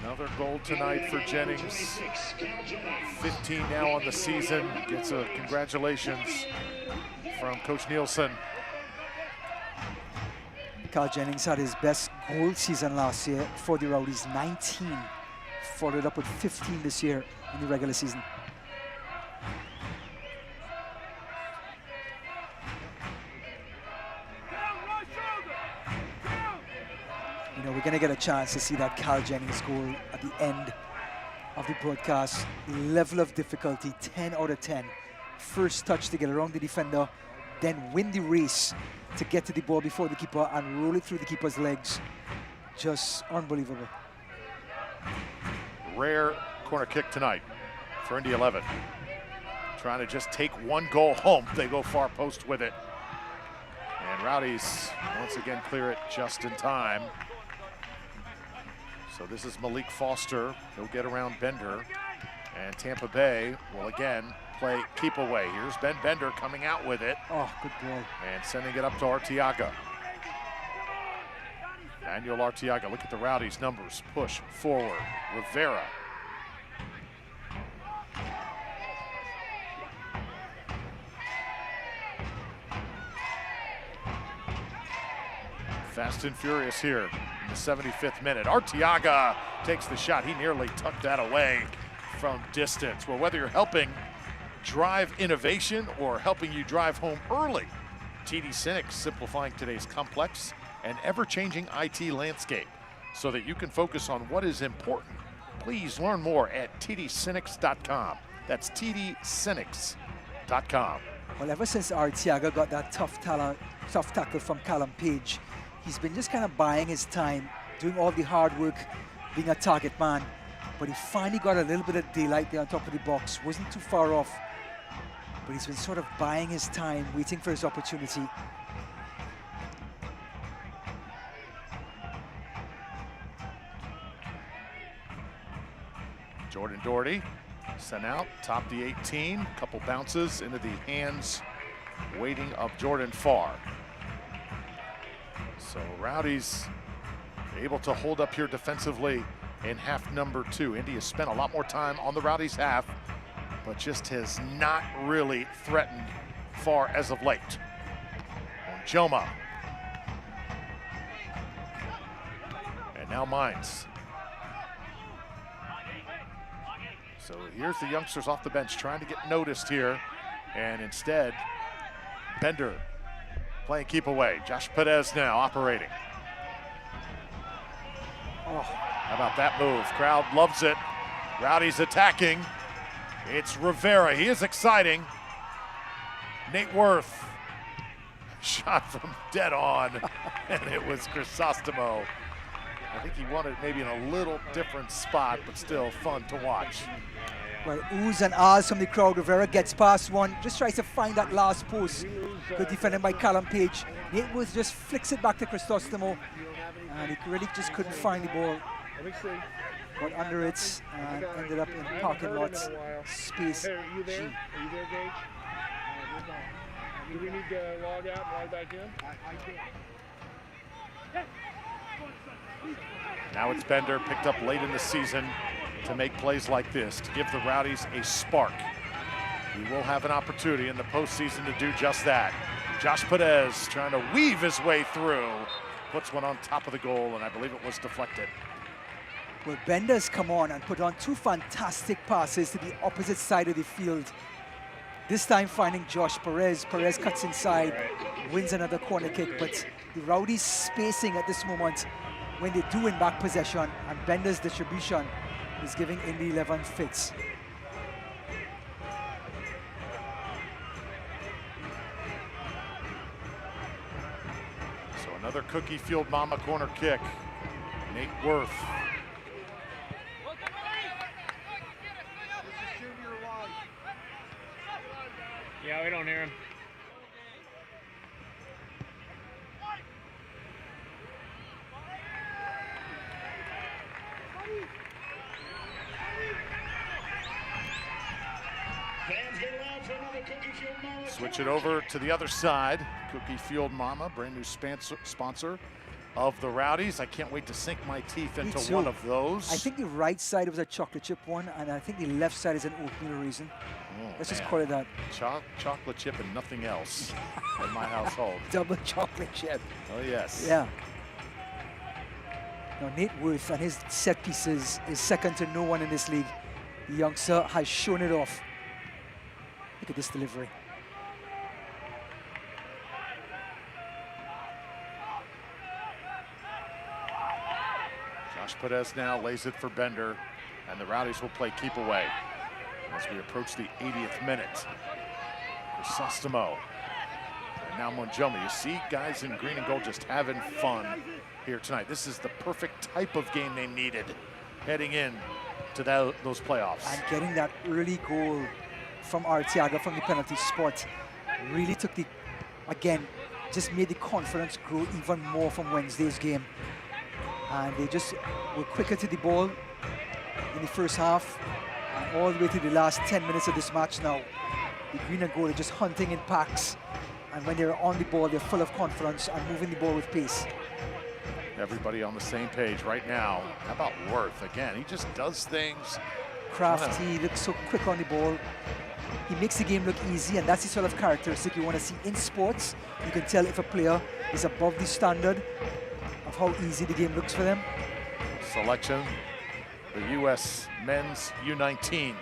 Another goal tonight for Jennings. 15 now on the season. Gets a congratulations from Coach Nielsen. Cal Jennings had his best goal season last year for the Rowdies, 19. Followed up with 15 this year in the regular season. You know, we're going to get a chance to see that Cal Jennings goal at the end of the broadcast. The level of difficulty, 10 out of 10. First touch to get around the defender, then win the race to get to the ball before the keeper and roll it through the keeper's legs. Just unbelievable. Rare corner kick tonight for Indy 11. Trying to just take one goal home. They go far post with it. And Rowdies once again clear it just in time. So this is Malik Foster. He'll get around Bender. And Tampa Bay will again play keep away. Here's Ben Bender coming out with it. Oh, good ball. And sending it up to Arteaga. Daniel Arteaga, look at the Rowdies numbers. Push forward. Rivera. Fast and furious here in the 75th minute. Arteaga takes the shot. He nearly tucked that away from distance. Well, whether you're helping drive innovation or helping you drive home early, TD SYNNEX simplifying today's complex and ever-changing IT landscape so that you can focus on what is important. Please learn more at tdsynnex.com. That's tdsynnex.com. Well, ever since Arteaga got that tough tackle from Callum Page, he's been just kind of buying his time, doing all the hard work, being a target man. But he finally got a little bit of daylight there on top of the box. Wasn't too far off, but he's been sort of buying his time, waiting for his opportunity. Jordan Doherty sent out, top the 18, couple bounces into the hands waiting of Jordan Farr. So Rowdies able to hold up here defensively in half number 2. Indy has spent a lot more time on the Rowdies half, but just has not really threatened Farr as of late. And Joma. And now Mines. So here's the youngsters off the bench trying to get noticed here. And instead, Bender playing keep away. Josh Perez now operating. Oh, how about that move? Crowd loves it. Rowdies attacking. It's Rivera. He is exciting. Nate Worth. Shot from dead on. And it was Crisostomo. I think he wanted maybe in a little different spot, but still fun to watch. Well, oohs and ahs from the crowd. Rivera gets past one, just tries to find that last post. Good defended by Callum Page. Nate Worth just flicks it back to Crisostomo, and he really just couldn't find the ball. Got under it and ended up in parking lot space G. Do we need to log out and log back in? Now it's Bender, picked up late in the season to make plays like this, to give the Rowdies a spark. He will have an opportunity in the postseason to do just that. Josh Perez trying to weave his way through, puts one on top of the goal, and I believe it was deflected. Well, Bender's come on and put on two fantastic passes to the opposite side of the field. This time finding Josh Perez. Perez cuts inside, wins another corner kick, but the Rowdies spacing at this moment when they do win back possession, and Bender's distribution is giving Indy 11 fits. So another Cookie Field Mama corner kick. Nate Worth. Yeah, we don't hear him. Switch it over to the other side. Cookie Field Mama, brand new sponsor of the Rowdies. I can't wait to sink my teeth into one of those. I think the right side was a chocolate chip one, and I think the left side is an oatmeal raisin. Oh, Let's just call it that. Chocolate chip and nothing else in my household. Double chocolate chip. Oh, yes. Yeah. Now, Nate Worth and his set pieces is second to no one in this league. The youngster has shown it off. Look at this delivery. Josh Perez now lays it for Bender, and the Rowdies will play keep away as we approach the 80th minute. Crisostomo, and now Monjoma. You see guys in green and gold just having fun here tonight. This is the perfect type of game they needed heading in to those playoffs. And getting that early goal from Arteaga from the penalty spot really took the, again, just made the confidence grow even more from Wednesday's game. And they just were quicker to the ball in the first half, and all the way to the last 10 minutes of this match now. The green and gold are just hunting in packs, and when they're on the ball, they're full of confidence and moving the ball with pace. Everybody on the same page right now. How about Worth? Again, he just does things. Crafty, looks so quick on the ball. He makes the game look easy, and that's the sort of characteristic you want to see in sports. You can tell if a player is above the standard of how easy the game looks for them. Selection, the U.S. men's U19s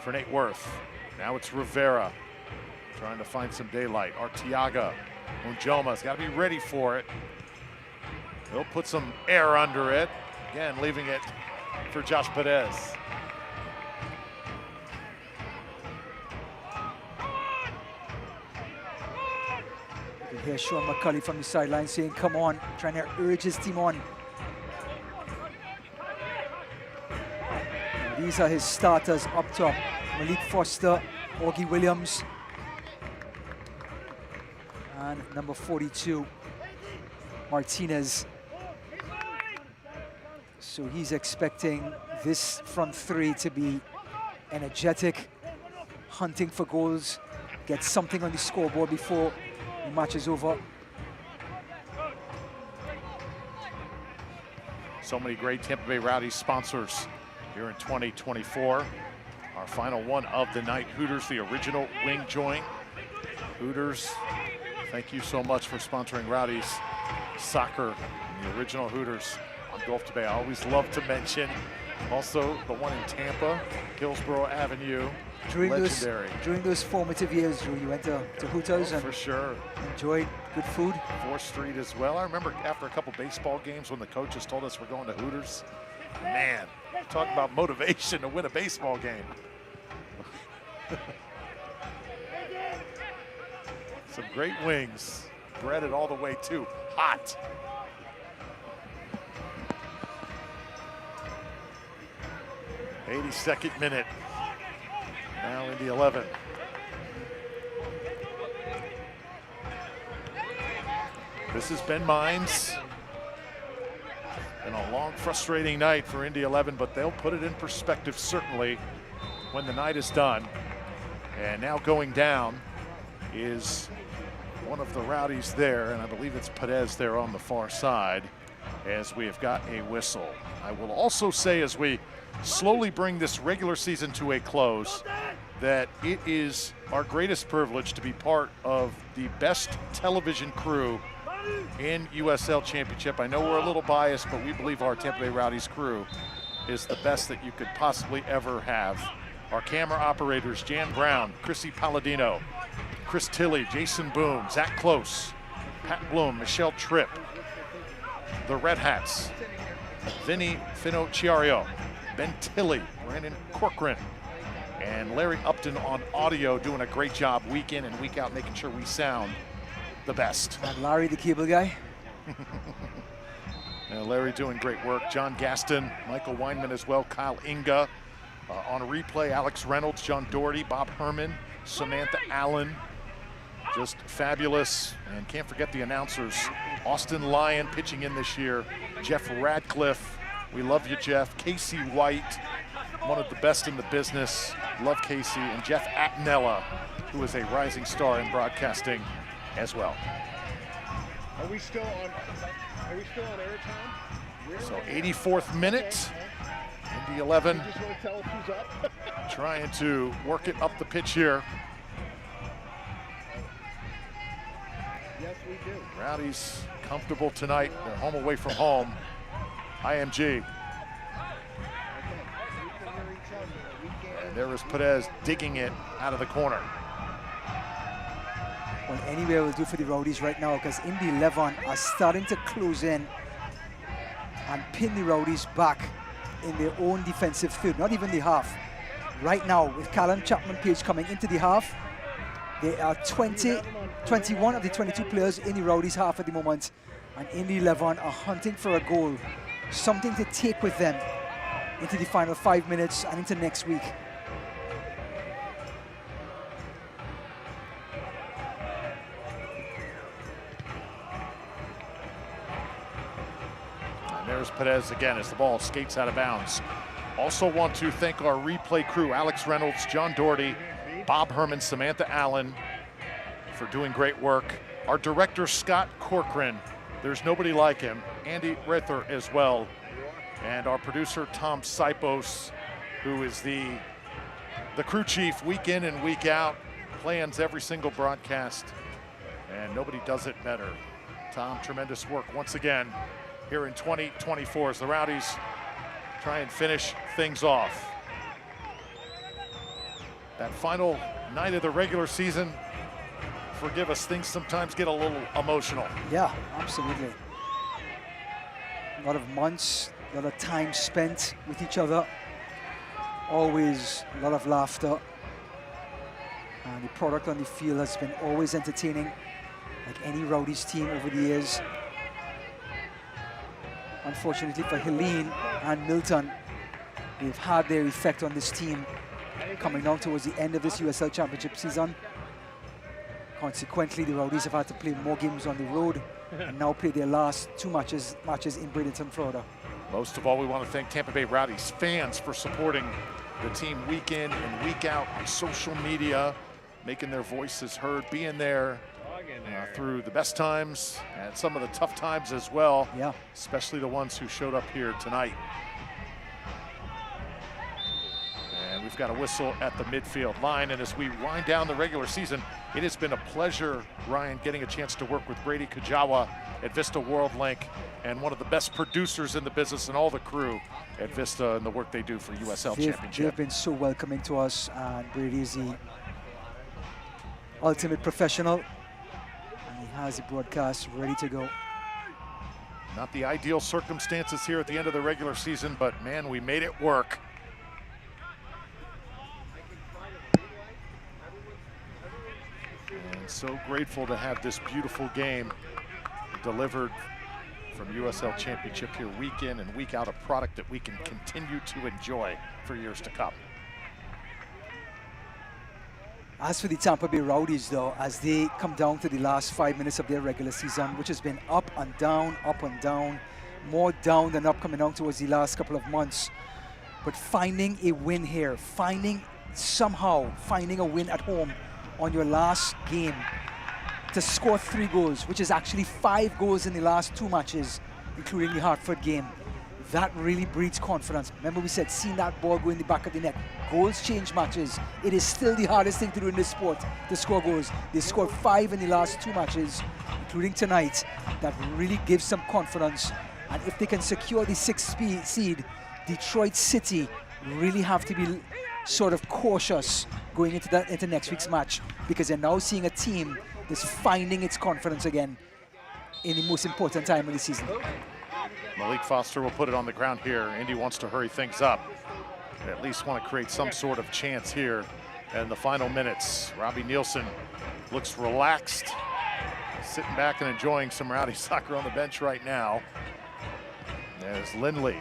for Nate Worth. Now it's Rivera trying to find some daylight. Arteaga, Monjoma's got to be ready for it. He'll put some air under it. Again, leaving it for Josh Perez. You can hear Sean McCulley from the sideline saying, come on, trying to urge his team on. And these are his starters up top. Malik Foster, Augie Williams, and number 42, Martinez. So he's expecting this front three to be energetic, hunting for goals, get something on the scoreboard before the match is over. So many great Tampa Bay Rowdies sponsors here in 2024. Our final one of the night, Hooters, the original wing joint. Hooters, thank you so much for sponsoring Rowdies soccer, the original Hooters on Gulf to Bay. I always love to mention also the one in Tampa, Hillsborough Avenue, legendary. During those formative years, Drew, you went to Hooters and for sure enjoyed good food. 4th Street as well. I remember after a couple baseball games when the coaches told us we're going to Hooters. Man, talk about motivation to win a baseball game. Some great wings, breaded all the way too. Hot. '82nd minute. Now in the 11. This is Ben Mines. Been a long, frustrating night for Indy 11, but they'll put it in perspective certainly when the night is done. And now going down is one of the Rowdies there, and I believe it's Perez there on the far side, as we have got a whistle. I will also say, as we slowly bring this regular season to a close, that it is our greatest privilege to be part of the best television crew in USL Championship. I know we're a little biased, but we believe our Tampa Bay Rowdies crew is the best that you could possibly ever have. Our camera operators, Jan Brown, Chrissy Palladino, Chris Tilley, Jason Boone, Zach Close, Pat Bloom, Michelle Tripp, the Red Hats, Vinny Finocchiario, Ben Tilley, Brandon Corcoran, and Larry Upton on audio, doing a great job week in and week out, making sure we sound the best. And Larry, the cable guy. Larry doing great work. John Gaston, Michael Weinman as well, Kyle Inga. On replay, Alex Reynolds, John Doherty, Bob Herman, Samantha Allen. Just fabulous. And can't forget the announcers. Austin Lyon pitching in this year. Jeff Radcliffe, we love you, Jeff. Casey White, one of the best in the business. Love Casey. And Jeff Atnella, who is a rising star in broadcasting as well. Are we still on air time? So 84th minute, Indy 11 Just want to tell us who's up. trying to work it up the pitch here. Yes, we do. Rowdies comfortable tonight. They're home away from home. IMG. And there is Perez digging it out of the corner. Well, anywhere will do for the Rowdies right now, because Indy 11 are starting to close in and pin the Rowdies back in their own defensive third, not even the half. Right now, with Callum Chapman-Page coming into the half, there are 21 of the 22 players in the Rowdies half at the moment, and Indy 11 are hunting for a goal, something to take with them into the final 5 minutes and into next week. There's Perez again as the ball skates out of bounds. Also want to thank our replay crew, Alex Reynolds, John Doherty, Bob Herman, Samantha Allen, for doing great work. Our director, Scott Corcoran, there's nobody like him. Andy Rither as well. And our producer, Tom Sipos, who is the crew chief week in and week out, plans every single broadcast, and nobody does it better. Tom, tremendous work once again here in 2024 as the Rowdies try and finish things off. That final night of the regular season, forgive us, things sometimes get a little emotional. Yeah, absolutely. A lot of months, a lot of time spent with each other. Always a lot of laughter. And the product on the field has been always entertaining, like any Rowdies team over the years. Unfortunately for Helene and Milton, they've had their effect on this team coming down towards the end of this USL Championship season. Consequently, the Rowdies have had to play more games on the road and now play their last two matches in Bradenton, Florida. Most of all, we want to thank Tampa Bay Rowdies fans for supporting the team week in and week out on social media, making their voices heard, being there through the best times and some of the tough times as well. Yeah. Especially the ones who showed up here tonight. And we've got a whistle at the midfield line. And as we wind down the regular season, it has been a pleasure, Ryan, getting a chance to work with Brady Kajawa at Vista World Link, and one of the best producers in the business and all the crew at Vista and the work they do for USL Championship. They've been so welcoming to us, and Brady is the ultimate professional. He has the broadcast ready to go. Not the ideal circumstances here at the end of the regular season, but man, we made it work. And so grateful to have this beautiful game delivered from USL Championship here week in and week out, a product that we can continue to enjoy for years to come. As for the Tampa Bay Rowdies, though, as they come down to the last 5 minutes of their regular season, which has been up and down, more down than up coming down towards the last couple of months. But finding a win here, finding a win at home on your last game to score 3 goals, which is actually 5 goals in the last 2 matches, including the Hartford game. That really breeds confidence. Remember we said seeing that ball go in the back of the net. Goals change matches. It is still the hardest thing to do in this sport, to score goals. They scored 5 in the last 2 matches, including tonight. That really gives some confidence. And if they can secure the 6th seed, Detroit City really have to be sort of cautious going into next week's match, because they're now seeing a team that's finding its confidence again in the most important time of the season. Malik Foster will put it on the ground here. Indy wants to hurry things up. They at least want to create some sort of chance here in the final minutes. Robbie Nielsen looks relaxed, sitting back and enjoying some Rowdy soccer on the bench right now. There's Lindley.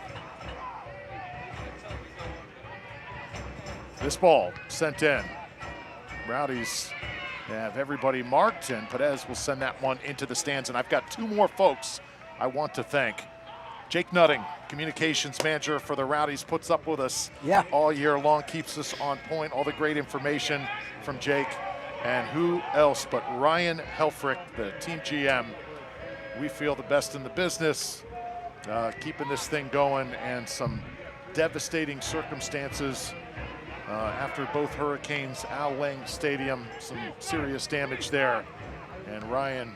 This ball sent in. Rowdies have everybody marked, and Perez will send that one into the stands. And I've got 2 more folks I want to thank. Jake Nutting, communications manager for the Rowdies, puts up with us all year long, keeps us on point. All the great information from Jake. And who else but Ryan Helfrich, the team GM. We feel the best in the business, keeping this thing going, and some devastating circumstances after both hurricanes. Al Lang Stadium, some serious damage there. And Ryan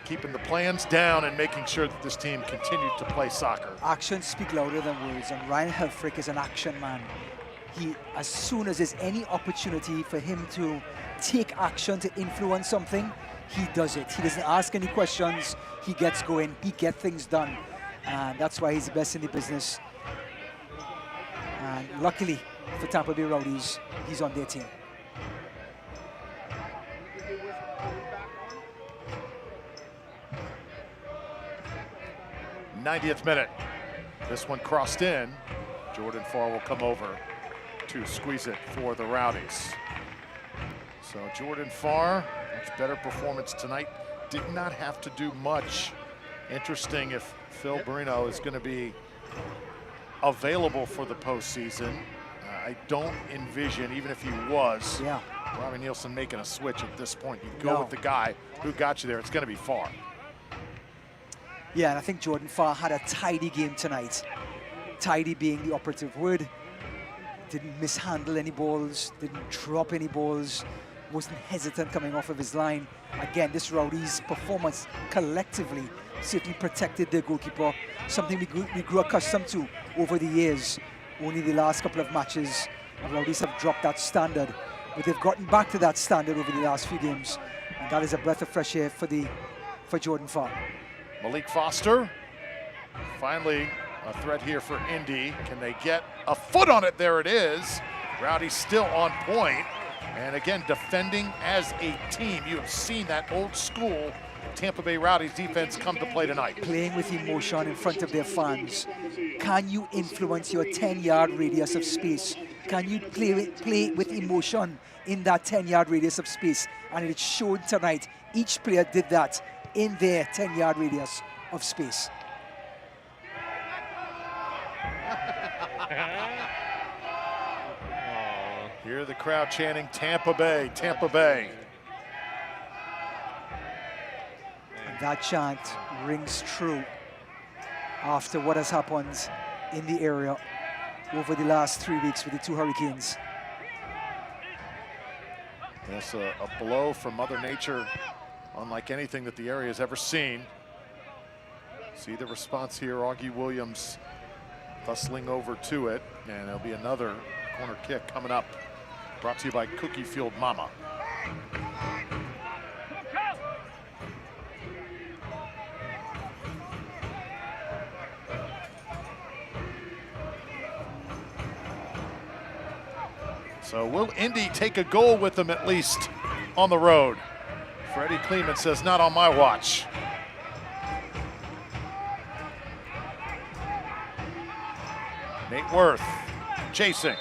keeping the plans down and making sure that this team continued to play soccer. Actions speak louder than words, and Ryan Helfrich is an action man. He, as soon as there's any opportunity for him to take action to influence something, he does it. He doesn't ask any questions. He gets going. He gets things done. And that's why he's the best in the business. And luckily for Tampa Bay Rowdies, he's on their team. '90th minute. This one crossed in. Jordan Farr will come over to squeeze it for the Rowdies. So Jordan Farr, much better performance tonight. Did not have to do much. Interesting if Phil Barino is going to be available for the postseason. I don't envision, even if he was, Robbie Nielsen making a switch at this point. You go with the guy who got you there. It's going to be Farr. Yeah, and I think Jordan Farr had a tidy game tonight. Tidy being the operative word. Didn't mishandle any balls, didn't drop any balls, wasn't hesitant coming off of his line. Again, this Rowdies performance collectively certainly protected their goalkeeper, something we grew accustomed to over the years. Only the last couple of matches, the Rowdies have dropped that standard, but they've gotten back to that standard over the last few games, and that is a breath of fresh air for Jordan Farr. Malik Foster, finally a threat here for Indy. Can they get a foot on it? There it is. Rowdy's still on point. And again, defending as a team. You have seen that old school Tampa Bay Rowdies defense come to play tonight. Playing with emotion in front of their fans. Can you influence your 10-yard radius of space? Can you play with emotion in that 10-yard radius of space? And it showed tonight. Each player did that in their 10-yard radius of space. Hear the crowd chanting, Tampa Bay, Tampa Bay. And that chant rings true after what has happened in the area over the last 3 weeks with the 2 hurricanes. That's a blow from Mother Nature, unlike anything that the area has ever seen. See the response here, Augie Williams bustling over to it, and there'll be another corner kick coming up. Brought to you by Cookie Field Mama. So will Indy take a goal with them at least on the road? Freddie Kleeman says, not on my watch. Nate Worth chasing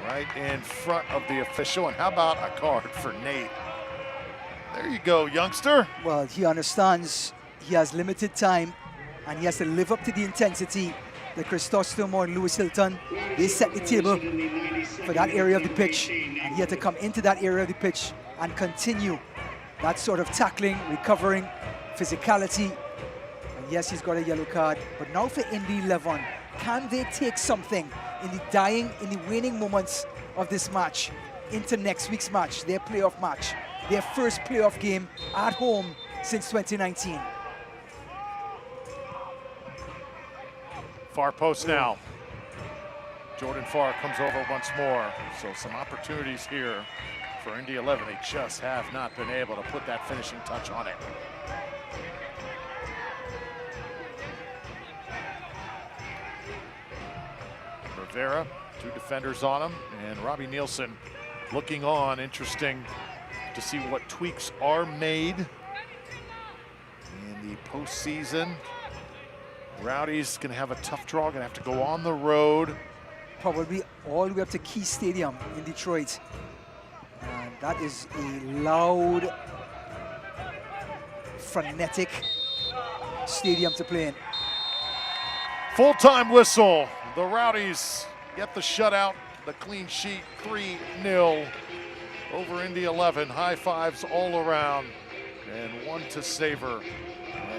right in front of the official. And how about a card for Nate? There you go, youngster. Well, he understands he has limited time and he has to live up to the intensity that Chris Tostomo and Lewis Hilton, they set the table for that area of the pitch. And he had to come into that area of the pitch and continue that sort of tackling, recovering, physicality. And yes, he's got a yellow card. But now for Indy 11, can they take something in the waning moments of this match into next week's match, their playoff match, their first playoff game at home since 2019? Far post now. Jordan Farr comes over once more. So some opportunities here for Indy 11. They just have not been able to put that finishing touch on it. Rivera, two defenders on him, and Robbie Nielsen looking on. Interesting to see what tweaks are made in the postseason. Rowdies gonna have a tough draw, gonna have to go on the road. Probably all the way up to Key Stadium in Detroit. And that is a loud, frenetic stadium to play in. Full-time whistle. The Rowdies get the shutout, the clean sheet, 3-0 over Indy 11. High fives all around, and one to savor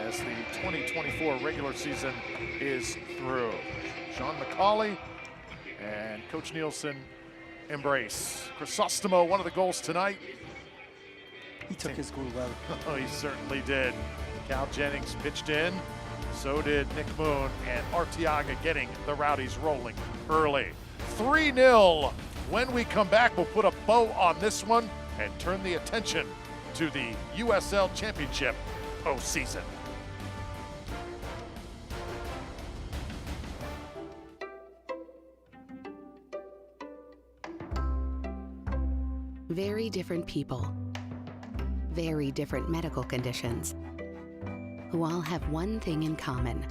as the 2024 regular season is through. Sean McCauley and Coach Nielsen embrace. Crisostomo, one of the goals tonight. He took his goal well. Oh, he certainly did. Cal Jennings pitched in. So did Nick Moon, and Arteaga getting the Rowdies rolling early. 3-0. When we come back, we'll put a bow on this one and turn the attention to the USL Championship postseason. Very different people, very different medical conditions, who all have one thing in common.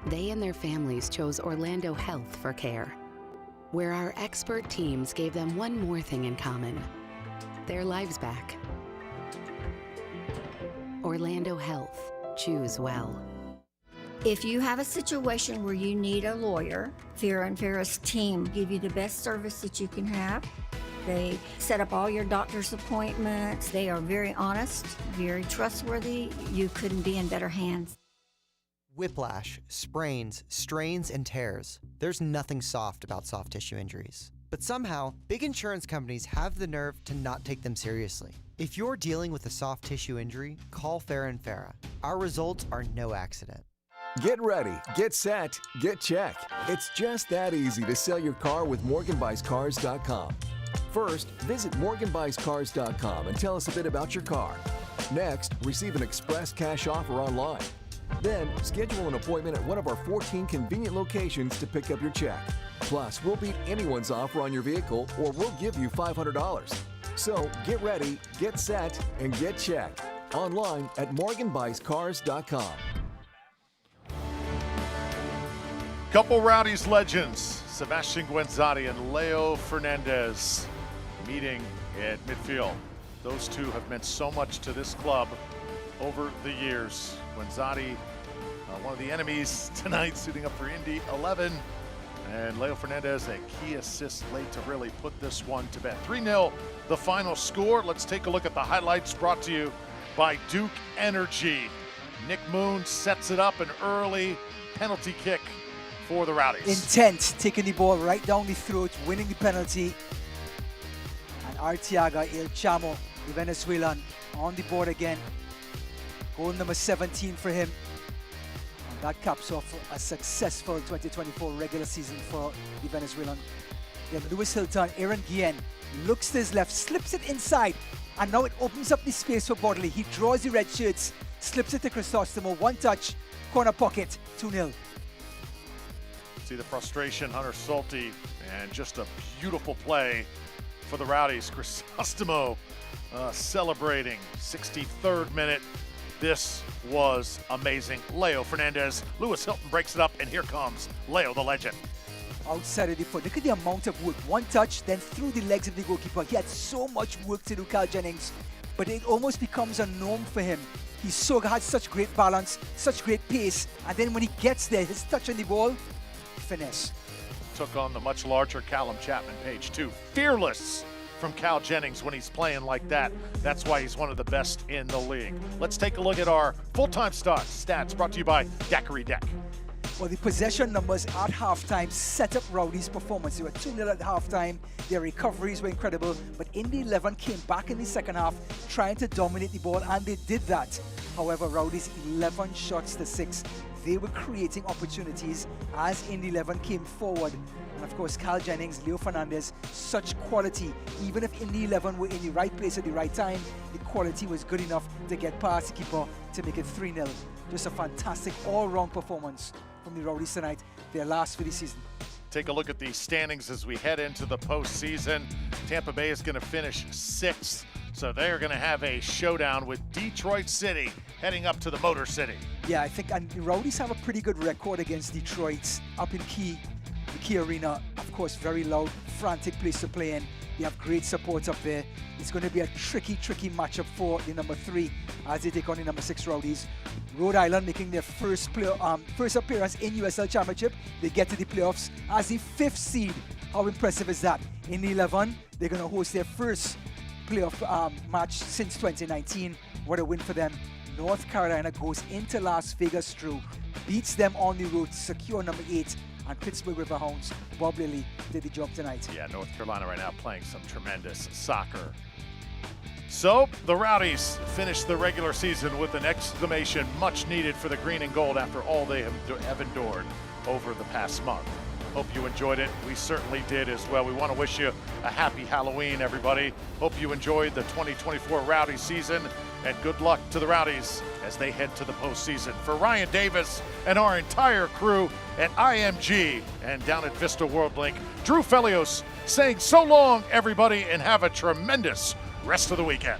They and their families chose Orlando Health for care, where our expert teams gave them one more thing in common: their lives back. Orlando Health. Choose well. If you have a situation where you need a lawyer, Farah & Farah's team give you the best service that you can have. They set up all your doctor's appointments. They are very honest, very trustworthy. You couldn't be in better hands. Whiplash, sprains, strains, and tears. There's nothing soft about soft tissue injuries. But somehow, big insurance companies have the nerve to not take them seriously. If you're dealing with a soft tissue injury, call Farah & Farah. Our results are no accident. Get ready, get set, get check. It's just that easy to sell your car with MorganBuysCars.com. First, visit MorganBuysCars.com and tell us a bit about your car. Next, receive an express cash offer online. Then, schedule an appointment at one of our 14 convenient locations to pick up your check. Plus, we'll beat anyone's offer on your vehicle, or we'll give you $500. So, get ready, get set, and get checked. Online at MorganBuysCars.com. Couple Rowdies legends, Sebastian Guenzati and Leo Fernandez, meeting at midfield. Those two have meant so much to this club over the years. Guenzati, one of the enemies tonight, suiting up for Indy 11. And Leo Fernandez, a key assist late to really put this one to bed. 3-0, the final score. Let's take a look at the highlights brought to you by Duke Energy. Nick Moon sets it up, an early penalty kick for the Rowdies. Intent, taking the ball right down the throat, winning the penalty. And Arteaga El Chamo, the Venezuelan, on the board again. Goal number 17 for him. And that caps off a successful 2024 regular season for the Venezuelan. Then Lewis Hilton, Aaron Guillen, looks to his left, slips it inside, and now it opens up the space for Bodley. He draws the red shirts, slips it to Crisostomo, one touch, corner pocket, 2-0. See the frustration, Hunter Sulte, and just a beautiful play for the Rowdies. Crisostomo celebrating, 63rd minute. This was amazing. Leo Fernandez, Lewis Hilton breaks it up, and here comes Leo the legend. Outside of the foot, look at the amount of work. One touch, then through the legs of the goalkeeper. He had so much work to do, Cal Jennings, but it almost becomes a norm for him. He had such great balance, such great pace, and then when he gets there, his touch on the ball, finesse. took on the much larger Callum Chapman page too. Fearless from Cal Jennings when he's playing like that. That's why he's one of the best in the league. Let's take a look at our full-time stats brought to you by Daiquiri Deck. Well, the possession numbers at halftime set up Rowdies' performance. They were 2-0 at halftime. Their recoveries were incredible, but Indy 11 came back in the second half trying to dominate the ball, and they did that. However, Rowdies 11 shots to 6. They were creating opportunities as Indy 11 came forward. And of course, Cal Jennings, Leo Fernandez, such quality. Even if Indy 11 were in the right place at the right time, the quality was good enough to get past the keeper to make it 3-0. Just a fantastic all-round performance from the Rowdies tonight, their last for the season. Take a look at the standings as we head into the postseason. Tampa Bay is going to finish 6th, so they're going to have a showdown with Detroit City heading up to the Motor City. Yeah, I think, and the Rowdies have a pretty good record against Detroit up in the Key Arena. Of course, very loud, frantic place to play in. They have great support up there. It's going to be a tricky matchup for the number 3 as they take on the number 6 Rowdies. Rhode Island making their first appearance in USL Championship. They get to the playoffs as the 5th seed. How impressive is that? In the 11, they're going to host their first playoff match since 2019. What a win for them. North Carolina goes into Las Vegas through, beats them on the road to secure number 8. And Pittsburgh Riverhounds, Bob Lilly did the job tonight. Yeah, North Carolina right now playing some tremendous soccer. So the Rowdies finish the regular season with an exclamation much needed for the green and gold after all they have endured over the past month. Hope you enjoyed it. We certainly did as well. We want to wish you a happy Halloween, everybody. Hope you enjoyed the 2024 Rowdy season, and good luck to the Rowdies as they head to the postseason. For Ryan Davis and our entire crew at IMG and down at Vista World Link, Drew Felios saying so long, everybody, and have a tremendous rest of the weekend.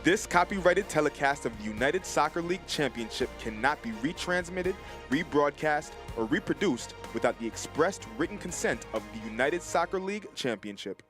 This copyrighted telecast of the United Soccer League Championship cannot be retransmitted, rebroadcast, or reproduced without the expressed written consent of the United Soccer League Championship.